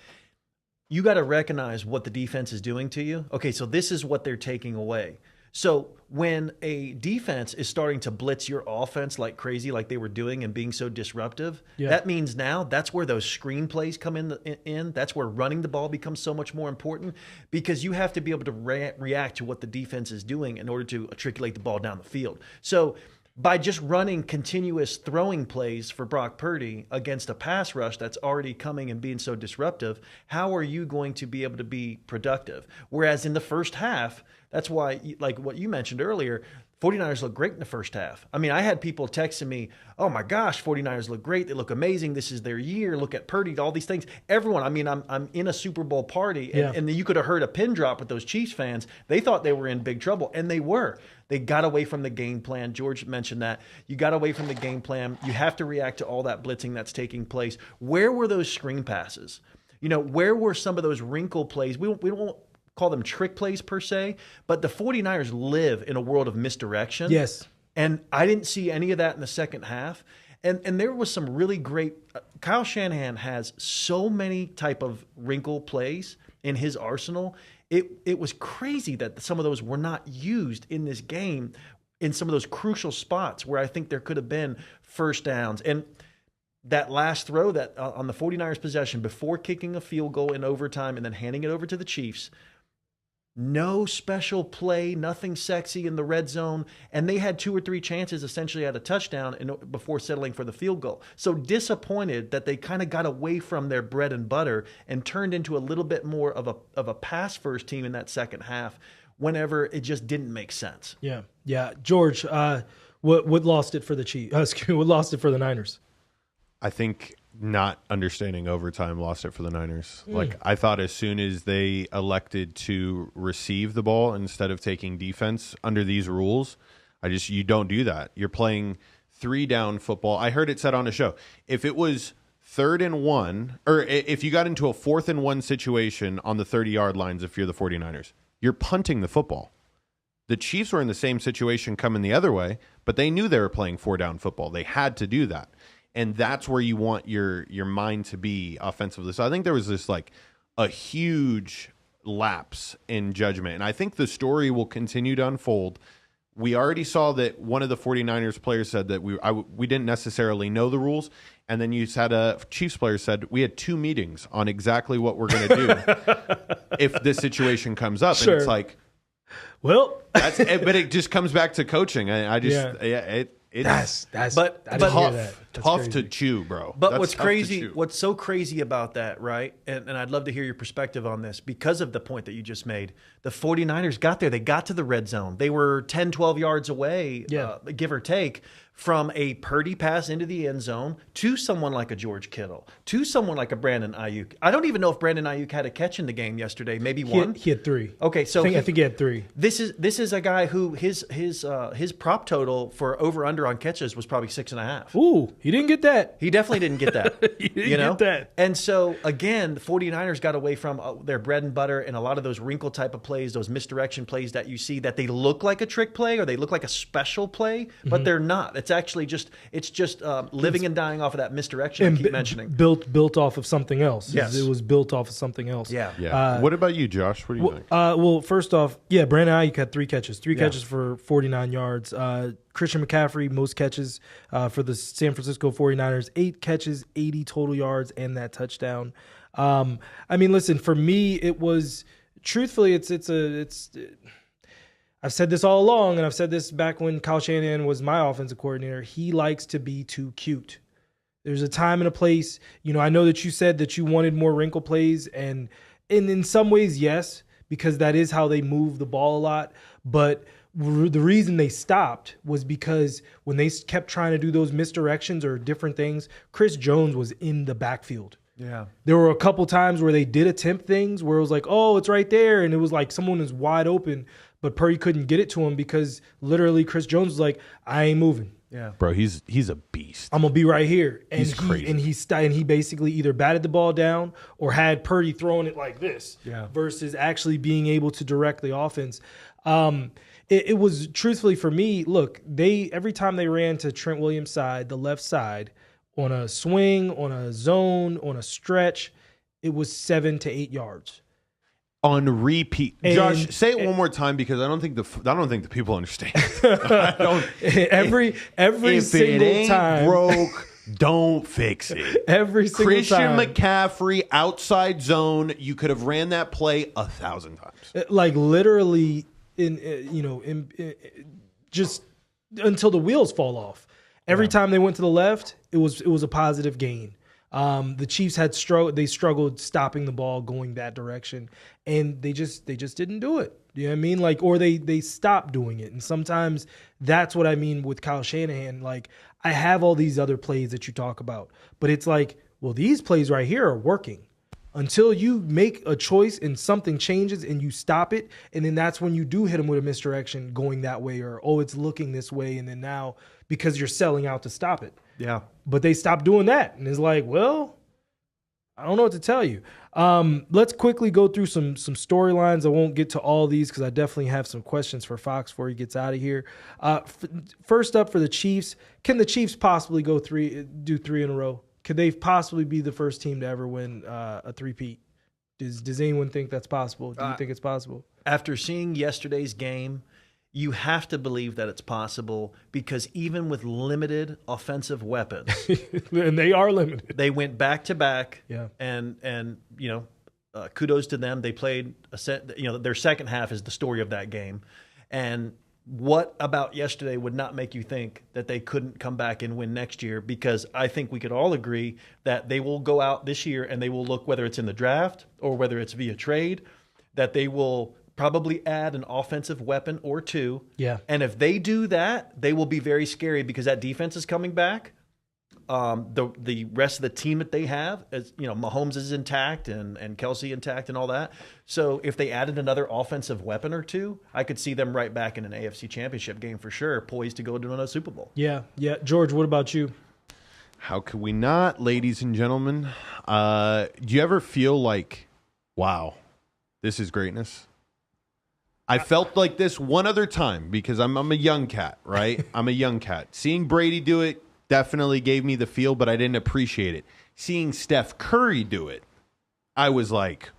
C: you got to recognize what the defense is doing to you. Okay, so this is what they're taking away. So when a defense is starting to blitz your offense like crazy, like they were doing and being so disruptive, that means now that's where those screen plays come in. That's where running the ball becomes so much more important because you have to be able to react to what the defense is doing in order to articulate the ball down the field. So by just running continuous throwing plays for Brock Purdy against a pass rush that's already coming and being so disruptive, how are you going to be able to be productive? Whereas in the first half, that's why, like what you mentioned earlier, 49ers look great in the first half. I mean, I had people texting me, oh my gosh, 49ers look great. They look amazing. This is their year. Look at Purdy, all these things. Everyone, I mean, I'm in a Super Bowl party, and you could have heard a pin drop with those Chiefs fans. They thought they were in big trouble, and they were. They got away from the game plan. George mentioned that. You got away from the game plan. You have to react to all that blitzing that's taking place. Where were those screen passes? Where were some of those wrinkle plays? We don't call them trick plays per se, but the 49ers live in a world of misdirection.
A: Yes.
C: And I didn't see any of that in the second half. And there was some really great Kyle Shanahan has so many type of wrinkle plays in his arsenal. It was crazy that some of those were not used in this game in some of those crucial spots where I think there could have been first downs. And that last throw that on the 49ers possession before kicking a field goal in overtime and then handing it over to the Chiefs, no special play, nothing sexy in the red zone, and they had 2 or 3 chances essentially at a touchdown before settling for the field goal. So disappointed that they kind of got away from their bread and butter and turned into a little bit more of a pass first team in that second half whenever it just didn't make sense.
A: Yeah. George, what lost it for the Chiefs? What lost it for the Niners?
B: I think not understanding overtime lost it for the Niners. Like, I thought as soon as they elected to receive the ball instead of taking defense under these rules, you don't do that. You're playing 3-down football. I heard it said on a show, if it was 3rd and 1, or if you got into a 4th and 1 situation on the 30-yard lines, if you're the 49ers, you're punting the football. The Chiefs were in the same situation coming the other way, but they knew they were playing 4-down football. They had to do that. And that's where you want your mind to be offensively. So I think there was this like a huge lapse in judgment. And I think the story will continue to unfold we already saw that one of the 49ers players said that we didn't necessarily know the rules. And then you had a Chiefs player said, we had 2 meetings on exactly what we're going to do if this situation comes up.
A: Sure.
B: And it's like,
A: well,
B: but it just comes back to coaching. It's tough to chew, bro.
C: But
B: That's
C: what's
B: tough to
C: crazy,
B: chew.
C: what's so crazy about that, right? And I'd love to hear your perspective on this because of the point that you just made. The 49ers got there. They got to the red zone. They were 10, 12 yards away, give or take, from a Purdy pass into the end zone to someone like a George Kittle, to someone like a Brandon Ayuk. I don't even know if Brandon Ayuk had a catch in the game yesterday. Maybe one.
A: He had 3.
C: Okay, so
A: I think he had 3.
C: This is a guy who his prop total for over under on catches was probably 6.5.
A: Ooh, he didn't get that.
C: He definitely didn't get that.
A: He didn't get that.
C: And so, again, the 49ers got away from their bread and butter and a lot of those wrinkle type of plays, those misdirection plays that you see that they look like a trick play or they look like a special play, but they're not. It's actually just living and dying off of that misdirection I keep mentioning.
A: Built off of something else.
C: Yes.
A: It was built off of something else.
C: Yeah.
B: What about you, Josh? What do you think?
A: Well, first off, Brandon Ayuk had 3 catches. 3 catches for 49 yards. Christian McCaffrey, most catches for the San Francisco 49ers, 8 catches, 80 total yards, and that touchdown. I mean, listen, for me, it was truthfully, I've said this all along, and I've said this back when Kyle Shanahan was my offensive coordinator. He likes to be too cute. There's a time and a place. I know that you said that you wanted more wrinkle plays, and in some ways, yes, because that is how they move the ball a lot. But the reason they stopped was because when they kept trying to do those misdirections or different things, Chris Jones was in the backfield.
C: Yeah.
A: There were a couple times where they did attempt things where it was like, oh, it's right there. And it was like someone is wide open, but Purdy couldn't get it to him because literally Chris Jones was like, I ain't moving.
C: Yeah.
B: Bro, he's a beast.
A: I'm gonna be right here. And
B: he's crazy.
A: And he basically either batted the ball down or had Purdy throwing it like this versus actually being able to direct the offense. It was truthfully for me, look, every time they ran to Trent Williams' side, the left side, on a swing, on a zone, on a stretch, it was 7 to 8 yards.
B: On repeat. Josh, say it one more time because I don't think the people understand.
A: Every
B: if
A: single
B: it ain't
A: time
B: broke, don't fix it.
A: Every single
B: Christian
A: time.
B: McCaffrey outside zone, you could have ran that play 1,000 times.
A: Like literally just until the wheels fall off. Every time they went to the left, it was a positive gain. The Chiefs they struggled stopping the ball going that direction, and they just didn't do it. You know what I mean? Like, or they stopped doing it. And sometimes that's what I mean with Kyle Shanahan. Like, I have all these other plays that you talk about, but it's like, well, these plays right here are working. Until you make a choice and something changes and you stop it, and then that's when you do hit them with a misdirection going that way, or, oh, it's looking this way, and then now because you're selling out to stop it.
C: Yeah.
A: But they stopped doing that, and it's like, well, I don't know what to tell you. Let's quickly go through some storylines. I won't get to all these because I definitely have some questions for Fox before he gets out of here. First up for the Chiefs, can the Chiefs possibly do 3 in a row? Could they possibly be the first team to ever win a three-peat? Does anyone think that's possible? Do you think it's possible?
C: After seeing yesterday's game, you have to believe that it's possible because even with limited offensive weapons,
A: and they are limited,
C: they went back to back.
A: Yeah,
C: and kudos to them. They played their second half is the story of that game, and what about yesterday would not make you think that they couldn't come back and win next year? Because I think we could all agree that they will go out this year and they will look, whether it's in the draft or whether it's via trade, that they will probably add an offensive weapon or 2.
A: Yeah.
C: And if they do that, they will be very scary because that defense is coming back. The rest of the team that they have, Mahomes is intact and Kelsey intact and all that. So if they added another offensive weapon or 2, I could see them right back in an AFC Championship game for sure, poised to go to another Super Bowl.
A: Yeah. George, what about you?
B: How could we not, ladies and gentlemen? Do you ever feel like, wow, this is greatness? I felt like this one other time because I'm a young cat, right? I'm a young cat. Seeing Brady do it definitely gave me the feel, but I didn't appreciate it. Seeing Steph Curry do it, I was like,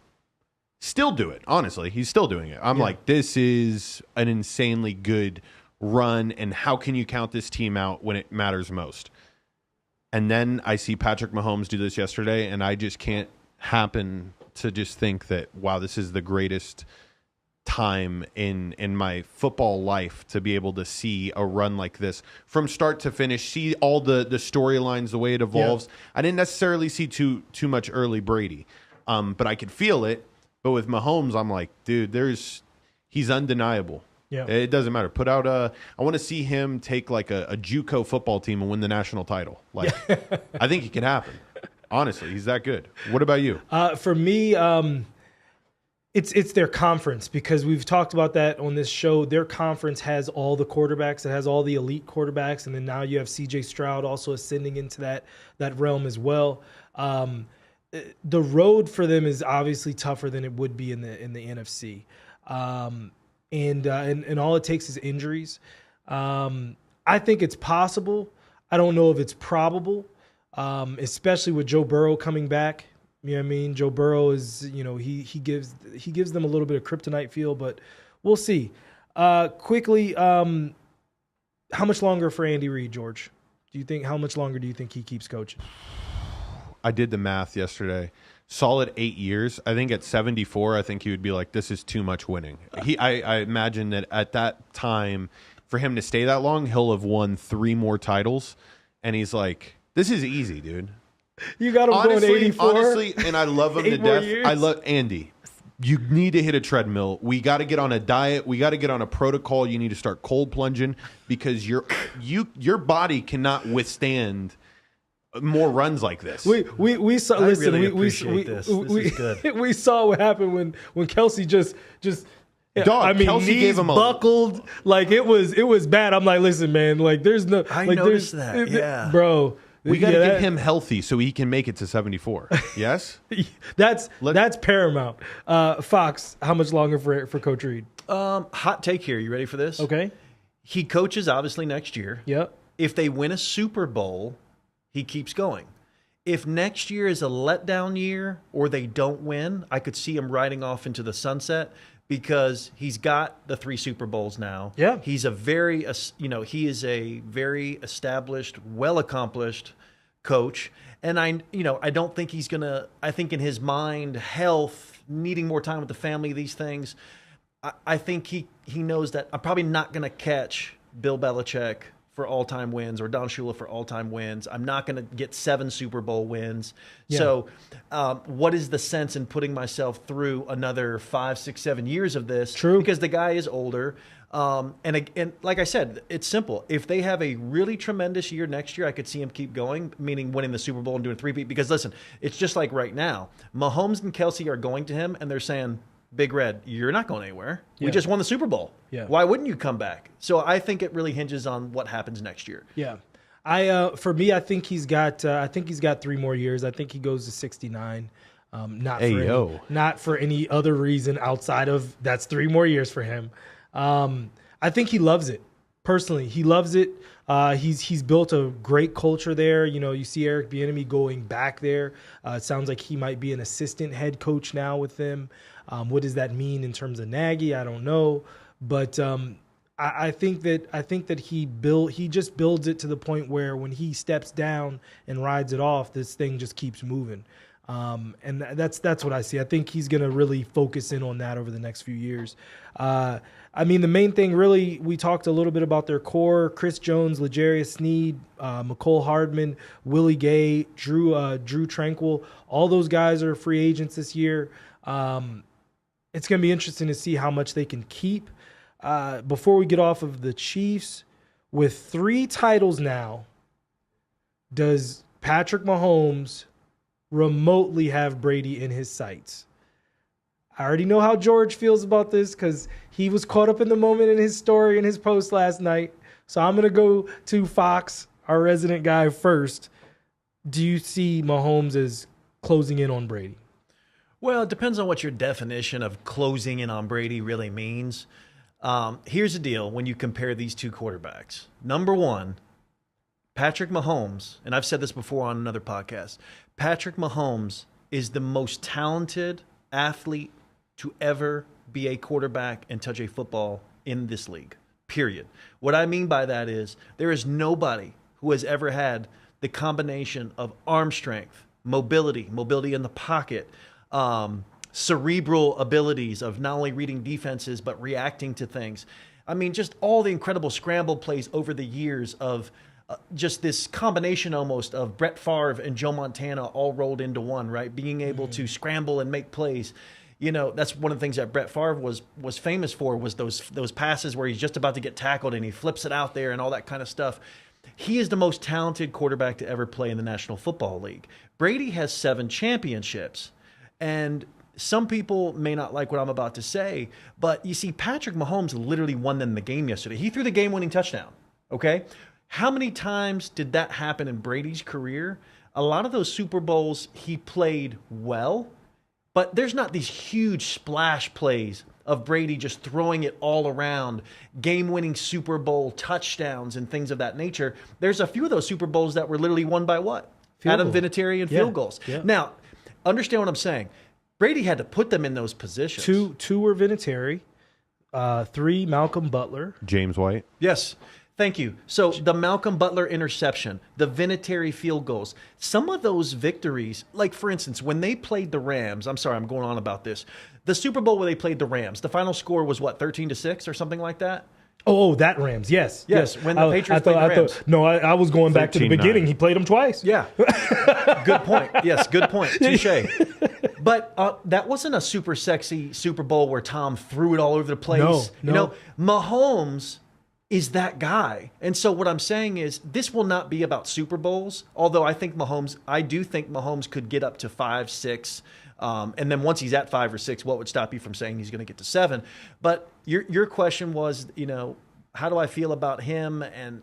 B: still do it. Honestly, he's still doing it. I'm like, this is an insanely good run, and how can you count this team out when it matters most? And then I see Patrick Mahomes do this yesterday, and I just can't happen to just think that, wow, this is the greatest time in my football life to be able to see a run like this from start to finish, see all the storylines, the way it evolves. Yeah. I didn't necessarily see too much early Brady, but I could feel it. But with Mahomes, I'm like, dude, he's undeniable. Yeah, it doesn't matter. Put out I want to see him take like a JUCO football team and win the national title. Like, I think it can happen. Honestly, he's that good. What about you?
A: For me, it's their conference, because we've talked about that on this show. Their conference has all the quarterbacks. It has all the elite quarterbacks, and then now you have C.J. Stroud also ascending into that realm as well. The road for them is obviously tougher than it would be in the NFC. And all it takes is injuries. I think it's possible. I don't know if it's probable, especially with Joe Burrow coming back. You know what I mean? Joe Burrow is, he gives them a little bit of kryptonite feel, but we'll see. Quickly, how much longer for Andy Reid, George? How much longer do you think he keeps coaching?
B: I did the math yesterday. Solid 8 years. I think at 74, I think he would be like, this is too much winning. I imagine that at that time, for him to stay that long, he'll have won 3 more titles. And he's like, this is easy, dude.
A: You got him going 84.
B: Honestly, and I love him to death.
A: Years.
B: I love Andy. You need to hit a treadmill. We got to get on a diet. We got to get on a protocol. You need to start cold plunging, because your body cannot withstand more runs like this.
A: We saw. Listen,
C: really appreciate this. This is good.
A: We saw what happened when Kelsey just.
B: Dog, Kelsey
A: knees
B: gave him
A: buckled. Like it was bad. I'm like, listen, man. Like there's no.
C: I
A: like,
C: noticed that. Yeah,
A: bro.
B: We got to get him healthy so he can make it to 74. Yes?
A: That's paramount. Fox, how much longer for Coach Reid?
C: Hot take here. You ready for this?
A: Okay.
C: He coaches obviously next year.
A: Yep.
C: If they win a Super Bowl, he keeps going. If next year is a letdown year or they don't win, I could see him riding off into the sunset, because he's got the 3 Super Bowls now.
A: Yeah.
C: He is a very established, well-accomplished coach. And I don't think he's going to, I think in his mind, health, needing more time with the family, these things, I think he knows that I'm probably not going to catch Bill Belichick for all-time wins or Don Shula for all-time wins. I'm not going to get 7 Super Bowl wins. Yeah. So what is the sense in putting myself through another 5, 6, 7 years of this?
A: True.
C: Because the guy is older. And like I said, it's simple. If they have a really tremendous year next year, I could see him keep going, meaning winning the Super Bowl and doing 3-peat. Because listen, it's just like right now. Mahomes and Kelsey are going to him and they're saying, Big Red, you're not going anywhere. Yeah. We just won the Super Bowl.
A: Yeah.
C: Why wouldn't you come back? So I think it really hinges on what happens next year.
A: Yeah. For me, I think he's got 3 more years. I think he goes to 69. Not for any other reason outside of that's 3 more years for him. I think he loves it. Personally, he loves it. He's built a great culture there. You see Eric Bieniemy going back there. It sounds like he might be an assistant head coach now with them. What does that mean in terms of Nagy? I don't know, but I think that he just builds it to the point where when he steps down and rides it off, this thing just keeps moving. And that's what I see. I think he's going to really focus in on that over the next few years. The main thing really, we talked a little bit about their core: Chris Jones, L'Jarius Sneed, McCole Hardman, Willie Gay, Drew Tranquil. All those guys are free agents this year. It's going to be interesting to see how much they can keep. Before we get off of the Chiefs, with 3 titles now, does Patrick Mahomes remotely have Brady in his sights? I already know how George feels about this because he was caught up in the moment in his story and his post last night. So I'm going to go to Fox, our resident guy, first. Do you see Mahomes as closing in on Brady?
C: Well, it depends on what your definition of closing in on Brady really means. Here's the deal when you compare these 2 quarterbacks. Number 1, Patrick Mahomes, and I've said this before on another podcast, Patrick Mahomes is the most talented athlete to ever be a quarterback and touch a football in this league. period. What I mean by that is there is nobody who has ever had the combination of arm strength, mobility in the pocket, cerebral abilities of not only reading defenses, but reacting to things. I mean, just all the incredible scramble plays over the years of just this combination almost of Brett Favre and Joe Montana all rolled into one, right? Being able to scramble and make plays. You know, that's one of the things that Brett Favre was famous for, was those passes where he's just about to get tackled and he flips it out there and all that kind of stuff. He is the most talented quarterback to ever play in the National Football League. Brady has 7 championships. And some people may not like what I'm about to say, but you see, Patrick Mahomes literally won them the game yesterday. He threw the game-winning touchdown, okay? How many times did that happen in Brady's career? A lot of those Super Bowls, he played well, but there's not these huge splash plays of Brady just throwing it all around, game-winning Super Bowl touchdowns and things of that nature. There's a few of those Super Bowls that were literally won by what? Adam Vinatieri and field goals.
A: Yeah.
C: Now, understand what I'm saying. Brady had to put them in those positions.
A: Two were Vinatieri, 3 Malcolm Butler.
B: James White.
C: Yes. Thank you. So the Malcolm Butler interception, the Vinatieri field goals, some of those victories, like for instance, when they played the Rams, I'm sorry, I'm going on about this. The Super Bowl where they played the Rams, the final score was what, 13-6 or something like that?
A: Oh, that Rams, yes.
C: When the Patriots played the Rams.
A: I was going back to the beginning. He played them twice.
C: Yeah. Good point. Yes, good point. Touche. But that wasn't a super sexy Super Bowl where Tom threw it all over the place.
A: No.
C: You know, Mahomes is that guy. And so what I'm saying is this will not be about Super Bowls, although I do think Mahomes could get up to 5, 6. And then once he's at 5 or 6, what would stop you from saying he's going to get to 7? But your question was, you know, how do I feel about him and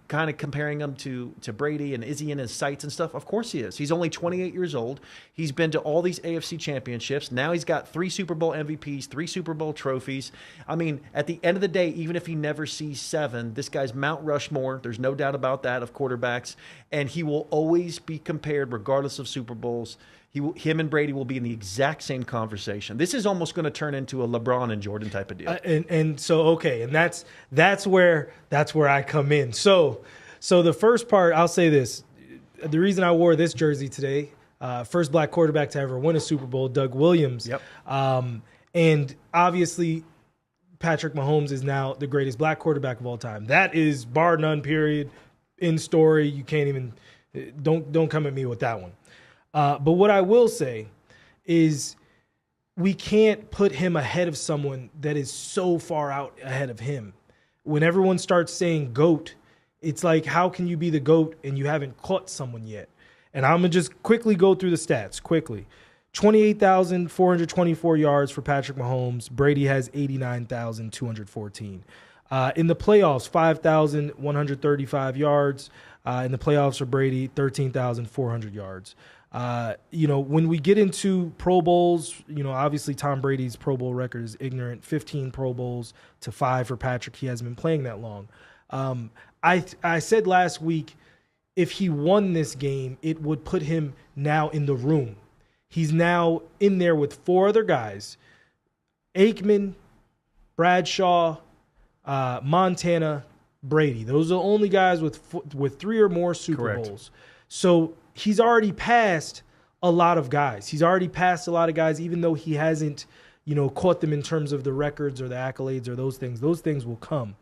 C: kind of comparing him to Brady, and is he in his sights and stuff? Of course he is. He's only 28 years old. He's been to all these AFC championships. Now he's got 3 Super Bowl MVPs, 3 Super Bowl trophies. I mean, at the end of the day, even if he never sees 7, this guy's Mount Rushmore. There's no doubt about that, of quarterbacks. And he will always be compared, regardless of Super Bowls. Him and Brady will be in the exact same conversation. This is almost going to turn into a LeBron and Jordan type of deal.
A: And so okay, and that's where I come in. So the first part, I'll say this: the reason I wore this jersey today, first black quarterback to ever win a Super Bowl, Doug Williams.
C: Yep.
A: And obviously, Patrick Mahomes is now the greatest black quarterback of all time. That is bar none. Period. In story, you can't even don't come at me with that one. But what I will say is we can't put him ahead of someone that is so far out ahead of him. When everyone starts saying GOAT, it's like, how can you be the GOAT and you haven't caught someone yet? And I'm going to just quickly go through the stats quickly. 28,424 yards for Patrick Mahomes. Brady has 89,214. In the playoffs, 5,135 yards. In the playoffs for Brady, 13,400 yards. When we get into Pro Bowls, obviously Tom Brady's Pro Bowl record is ignorant. 15 Pro Bowls to 5 for Patrick. He hasn't been playing that long. I said last week, if he won this game, it would put him now in the room. He's now in there with 4 other guys: Aikman, Bradshaw, Montana, Brady. Those are the only guys with 3 or more Super Bowls. So he's already passed a lot of guys. He's already passed a lot of guys, even though he hasn't, caught them in terms of the records or the accolades or those things. Those things will come.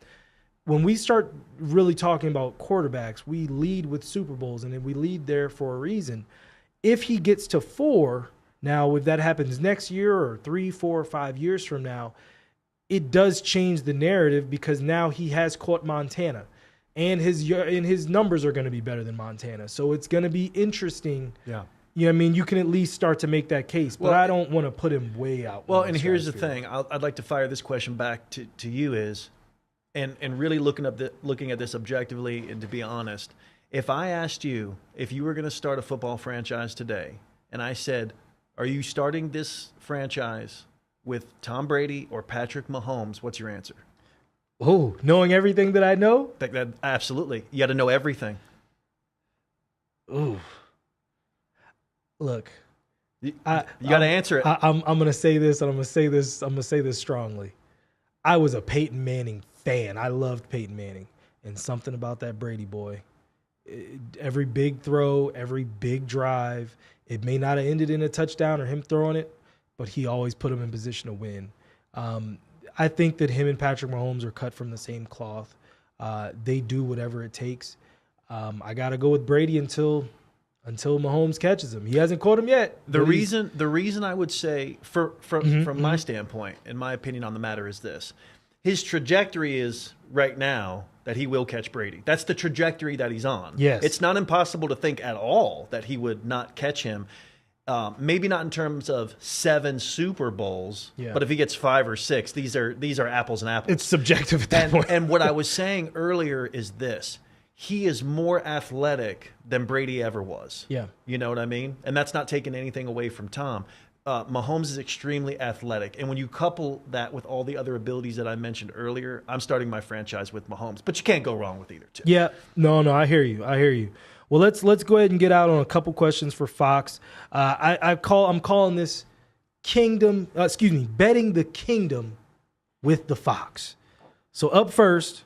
A: When we start really talking about quarterbacks, we lead with Super Bowls, and we lead there for a reason. If he gets to 4, now if that happens next year or 3, 4, 5 years from now, it does change the narrative, because now he has caught Montana. And his numbers are going to be better than Montana. So it's going to be interesting.
C: Yeah.
A: You know what I mean? You can at least start to make that case. But I don't want to put him way out.
C: Well, and here's the thing. I'd like to fire this question back to you is, and really looking at this objectively, and to be honest, if I asked you if you were going to start a football franchise today, and I said, are you starting this franchise with Tom Brady or Patrick Mahomes, what's your answer?
A: Oh, knowing everything that I know?
C: That absolutely. You got to know everything.
A: Ooh. Look.
C: You got to answer it.
A: I'm going to say this, and I'm going to say this strongly. I was a Peyton Manning fan. I loved Peyton Manning, and something about that Brady boy. Every big throw, every big drive, it may not have ended in a touchdown or him throwing it, but he always put him in position to win. I think that him and Patrick Mahomes are cut from the same cloth. They do whatever it takes. I got to go with Brady until Mahomes catches him. He hasn't caught him yet.
C: The reason I would say, from my standpoint, in my opinion on the matter, is this: his trajectory is right now that he will catch Brady. That's the trajectory that he's on.
A: Yes,
C: it's not impossible to think at all that he would not catch him. Maybe not in terms of 7 Super Bowls, but if he gets 5 or 6, these are apples and apples.
A: It's subjective at that point.
C: And what I was saying earlier is this: he is more athletic than Brady ever was.
A: Yeah,
C: you know what I mean. And that's not taking anything away from Tom. Mahomes is extremely athletic, and when you couple that with all the other abilities that I mentioned earlier, I'm starting my franchise with Mahomes. But you can't go wrong with either two.
A: Yeah, no, I hear you. Well, let's go ahead and get out on a couple questions for Fox. I'm calling this betting the kingdom with the Fox. So up first,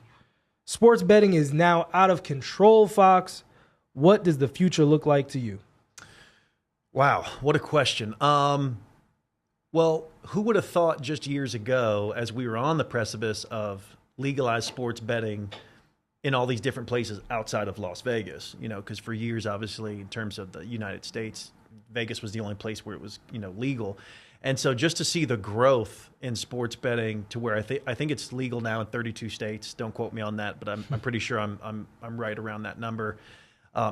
A: sports betting is now out of control, Fox. What does the future look like to you?
C: Wow, what a question. Well, who would have thought just years ago, as we were on the precipice of legalized sports betting in all these different places outside of Las Vegas, because for years, obviously, in terms of the United States, Vegas was the only place where it was, legal. And so just to see the growth in sports betting to where I think it's legal now in 32 states. Don't quote me on that, but I'm pretty sure I'm right around that number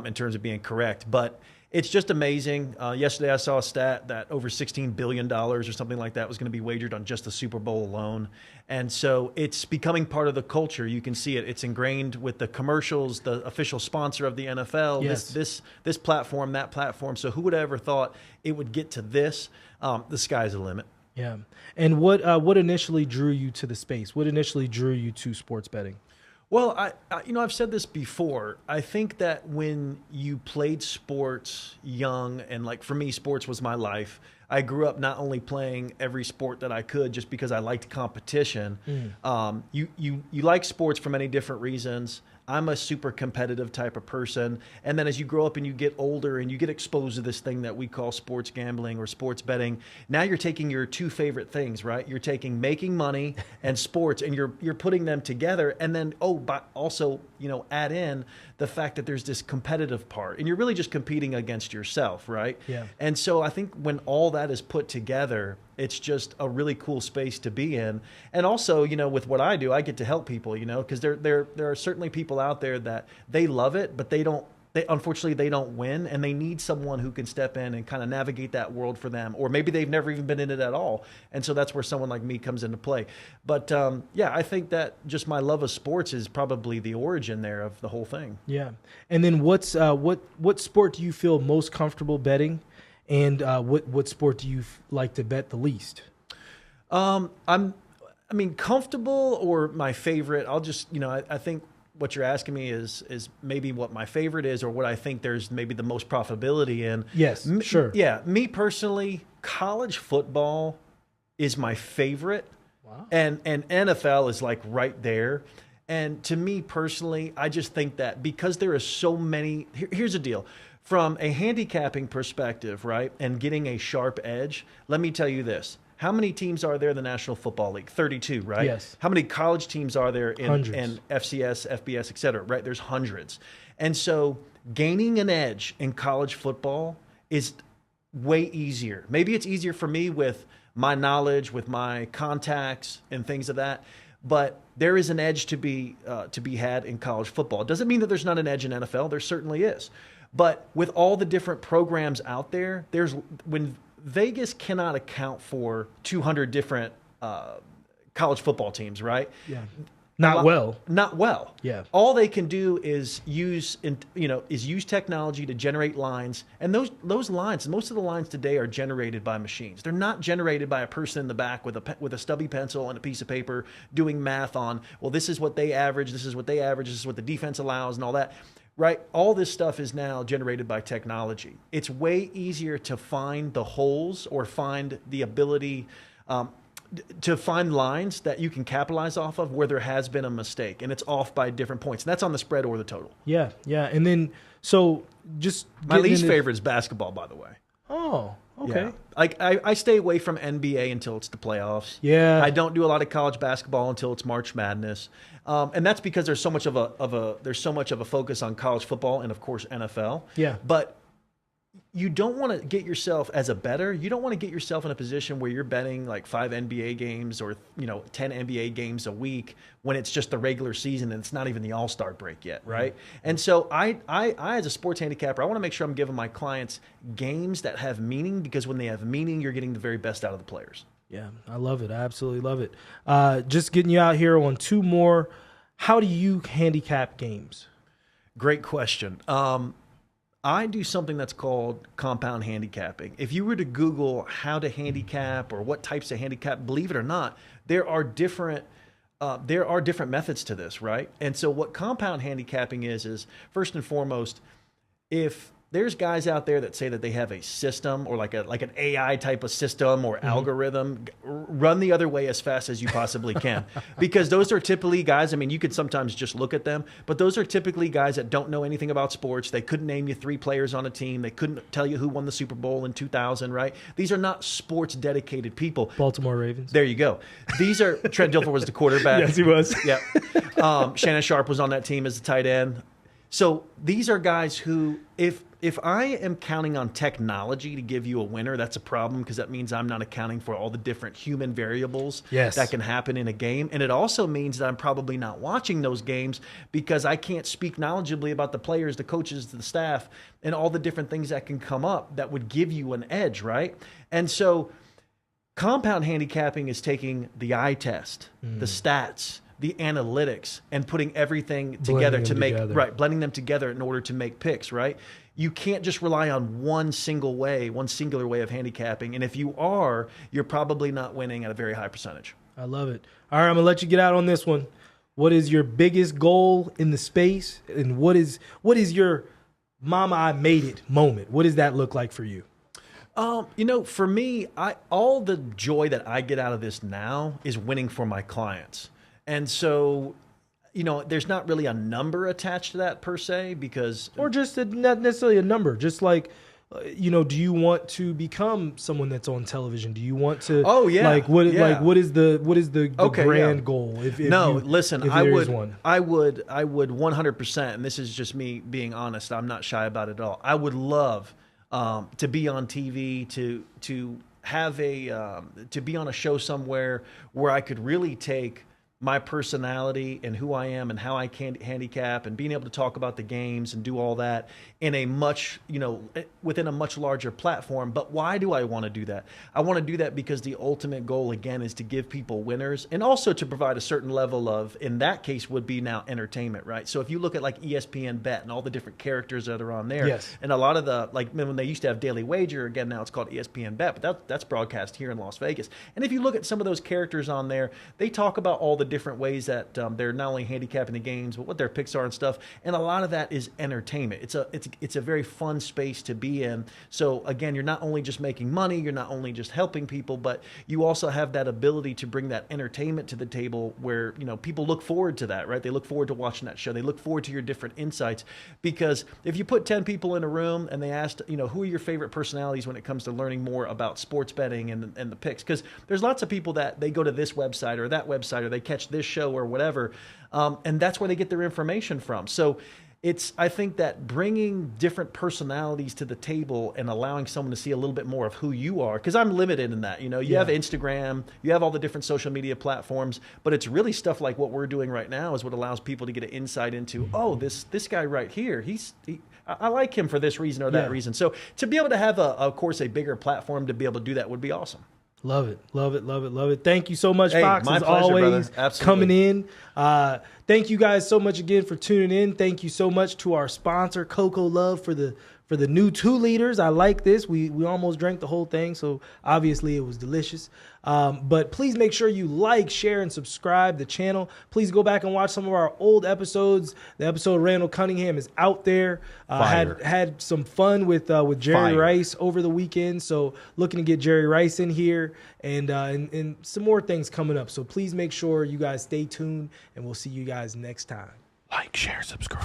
C: in terms of being correct. But it's just amazing. Yesterday I saw a stat that over $16 billion or something like that was going to be wagered on just the Super Bowl alone. And so it's becoming part of the culture. You can see it. It's ingrained with the commercials, the official sponsor of the NFL,
A: yes.
C: this platform, that platform. So who would have ever thought it would get to this? The sky's the limit.
A: Yeah. And what initially drew you to the space? What initially drew you to sports betting?
C: Well, I've said this before. I think that when you played sports young, and like for me, sports was my life. I grew up not only playing every sport that I could just because I liked competition. You like sports for many different reasons. I'm a super competitive type of person. And then as you grow up and you get older and you get exposed to this thing that we call sports gambling or sports betting, now you're taking your two favorite things, right? You're taking making money and sports, and you're putting them together. And then, but also, add in the fact that there's this competitive part, and you're really just competing against yourself, right?
A: Yeah.
C: And so I think when all that is put together, it's just a really cool space to be in. And also, with what I do, I get to help people, because there are certainly people out there that they love it, but unfortunately they don't win, and they need someone who can step in and kind of navigate that world for them. Or maybe they've never even been in it at all. And so that's where someone like me comes into play. But I think that just my love of sports is probably the origin there of the whole thing.
A: Yeah. And then what sport do you feel most comfortable betting? And what sport do you like to bet the least?
C: Comfortable or my favorite. I'll just, I think what you're asking me is maybe what my favorite is, or what I think there's maybe the most profitability in.
A: Yes, sure.
C: Yeah, me personally, college football is my favorite. Wow. And NFL is like right there. And to me personally, I just think that because there are so many, here's the deal. From a handicapping perspective, right, and getting a sharp edge, let me tell you this. How many teams are there in the National Football League? 32, right?
A: Yes.
C: How many college teams are there in FCS, FBS, et cetera, right? There's hundreds. And so gaining an edge in college football is way easier. Maybe it's easier for me with my knowledge, with my contacts and things of that. But there is an edge to be had in college football. It doesn't mean that there's not an edge in NFL. There certainly is. But with all the different programs out there, when Vegas cannot account for 200 different college football teams, right?
A: Yeah. Not well.
C: Yeah. All they can do is use technology to generate lines, and those lines, most of the lines today are generated by machines. They're not generated by a person in the back with a stubby pencil and a piece of paper doing math on, well, this is what they average, this is what the defense allows, and all that. Right? All this stuff is now generated by technology. It's way easier to find the holes or find the ability to find lines that you can capitalize off of where there has been a mistake and it's off by different points. And that's on the spread or the total.
A: Yeah, yeah. And then, so just
C: my least favorite is basketball, by the way.
A: Oh, okay.
C: Yeah. Like I stay away from NBA until it's the playoffs.
A: Yeah.
C: I don't do a lot of college basketball until it's March Madness. And that's because there's so much of a focus on college football and of course NFL.
A: Yeah.
C: But you don't want to get yourself as a bettor. You don't want to get yourself in a position where you're betting like 5 NBA games or 10 NBA games a week when it's just the regular season and it's not even the All-Star break yet, right? Mm-hmm. And so I as a sports handicapper, I want to make sure I'm giving my clients games that have meaning, because when they have meaning, you're getting the very best out of the players.
A: Yeah, I love it. I absolutely love it. Just getting you out here on 2 more. How do you handicap games?
C: Great question. I do something that's called compound handicapping. If you were to Google how to handicap or what types of handicap, believe it or not, there are different methods to this, right? And so what compound handicapping is first and foremost, if there's guys out there that say that they have a system or like an AI type of system or algorithm, run the other way as fast as you possibly can. Because those are typically guys, I mean, you could sometimes just look at them, but those are typically guys that don't know anything about sports. They couldn't name you 3 players on a team. They couldn't tell you who won the Super Bowl in 2000, right? These are not sports dedicated people.
A: Baltimore Ravens.
C: There you go. These are, Trent Dilfer was the quarterback.
A: Yes, he was.
C: Yeah. Shannon Sharp was on that team as the tight end. So these are guys who, if I am counting on technology to give you a winner, that's a problem, because that means I'm not accounting for all the different human variables that can happen in a game. And it also means that I'm probably not watching those games because I can't speak knowledgeably about the players, the coaches, the staff, and all the different things that can come up that would give you an edge, right? And so compound handicapping is taking the eye test, the stats, the analytics, and putting everything together to make blending them together in order to make picks, right? You can't just rely on one singular way of handicapping. And if you are, you're probably not winning at a very high percentage.
A: I love it. All right, I'm gonna let you get out on this one. What is your biggest goal in the space, and what is your "Mama, I made it" moment? What does that look like for you?
C: For me, all the joy that I get out of this now is winning for my clients. And so, there's not really a number attached to that per se, because... Or
A: just not necessarily a number, just like, do you want to become someone that's on television? Do you want to...
C: Oh, yeah.
A: What is the grand goal?
C: I would 100%, and this is just me being honest, I'm not shy about it at all. I would love to be on TV, to have to be on a show somewhere where I could really take my personality and who I am and how I can handicap and being able to talk about the games and do all that in a much, within a much larger platform. But why do I want to do that? I want to do that because the ultimate goal, again, is to give people winners, and also to provide a certain level of, in that case, would be now entertainment, right? So if you look at like ESPN Bet and all the different characters that are on there, and a lot of the, like when they used to have Daily Wager, again, now it's called ESPN Bet, but that's broadcast here in Las Vegas. And if you look at some of those characters on there, they talk about all the different ways that they're not only handicapping the games, but what their picks are and stuff. And a lot of that is entertainment. It's a very fun space to be in. So again, you're not only just making money, you're not only just helping people, but you also have that ability to bring that entertainment to the table where, people look forward to that, right? They look forward to watching that show. They look forward to your different insights, because if you put 10 people in a room and they asked, who are your favorite personalities when it comes to learning more about sports betting and the picks? Because there's lots of people that they go to this website or that website, or they catch this show or whatever, and that's where they get their information from. So I think that bringing different personalities to the table and allowing someone to see a little bit more of who you are, because I'm limited in that. You have Instagram, you have all the different social media platforms, but it's really stuff like what we're doing right now is what allows people to get an insight into, this guy right here, I like him for this reason or that reason. So to be able to have, of course, a bigger platform to be able to do that would be awesome.
A: Love it, love it, love it, love it. Thank you so much, Fox,
C: my
A: as
C: pleasure,
A: always, coming
C: brother.
A: in. Thank you guys so much again for tuning in. Thank you so much to our sponsor, Coco Love, for the For the new 2 liters, I like this. We almost drank the whole thing, so obviously it was delicious. But please make sure you like, share, and subscribe the channel. Please go back and watch some of our old episodes. The episode Randall Cunningham is out there. Had some fun with Jerry Rice over the weekend, so looking to get Jerry Rice in here and some more things coming up. So please make sure you guys stay tuned, and we'll see you guys next time.
B: Like, share, subscribe.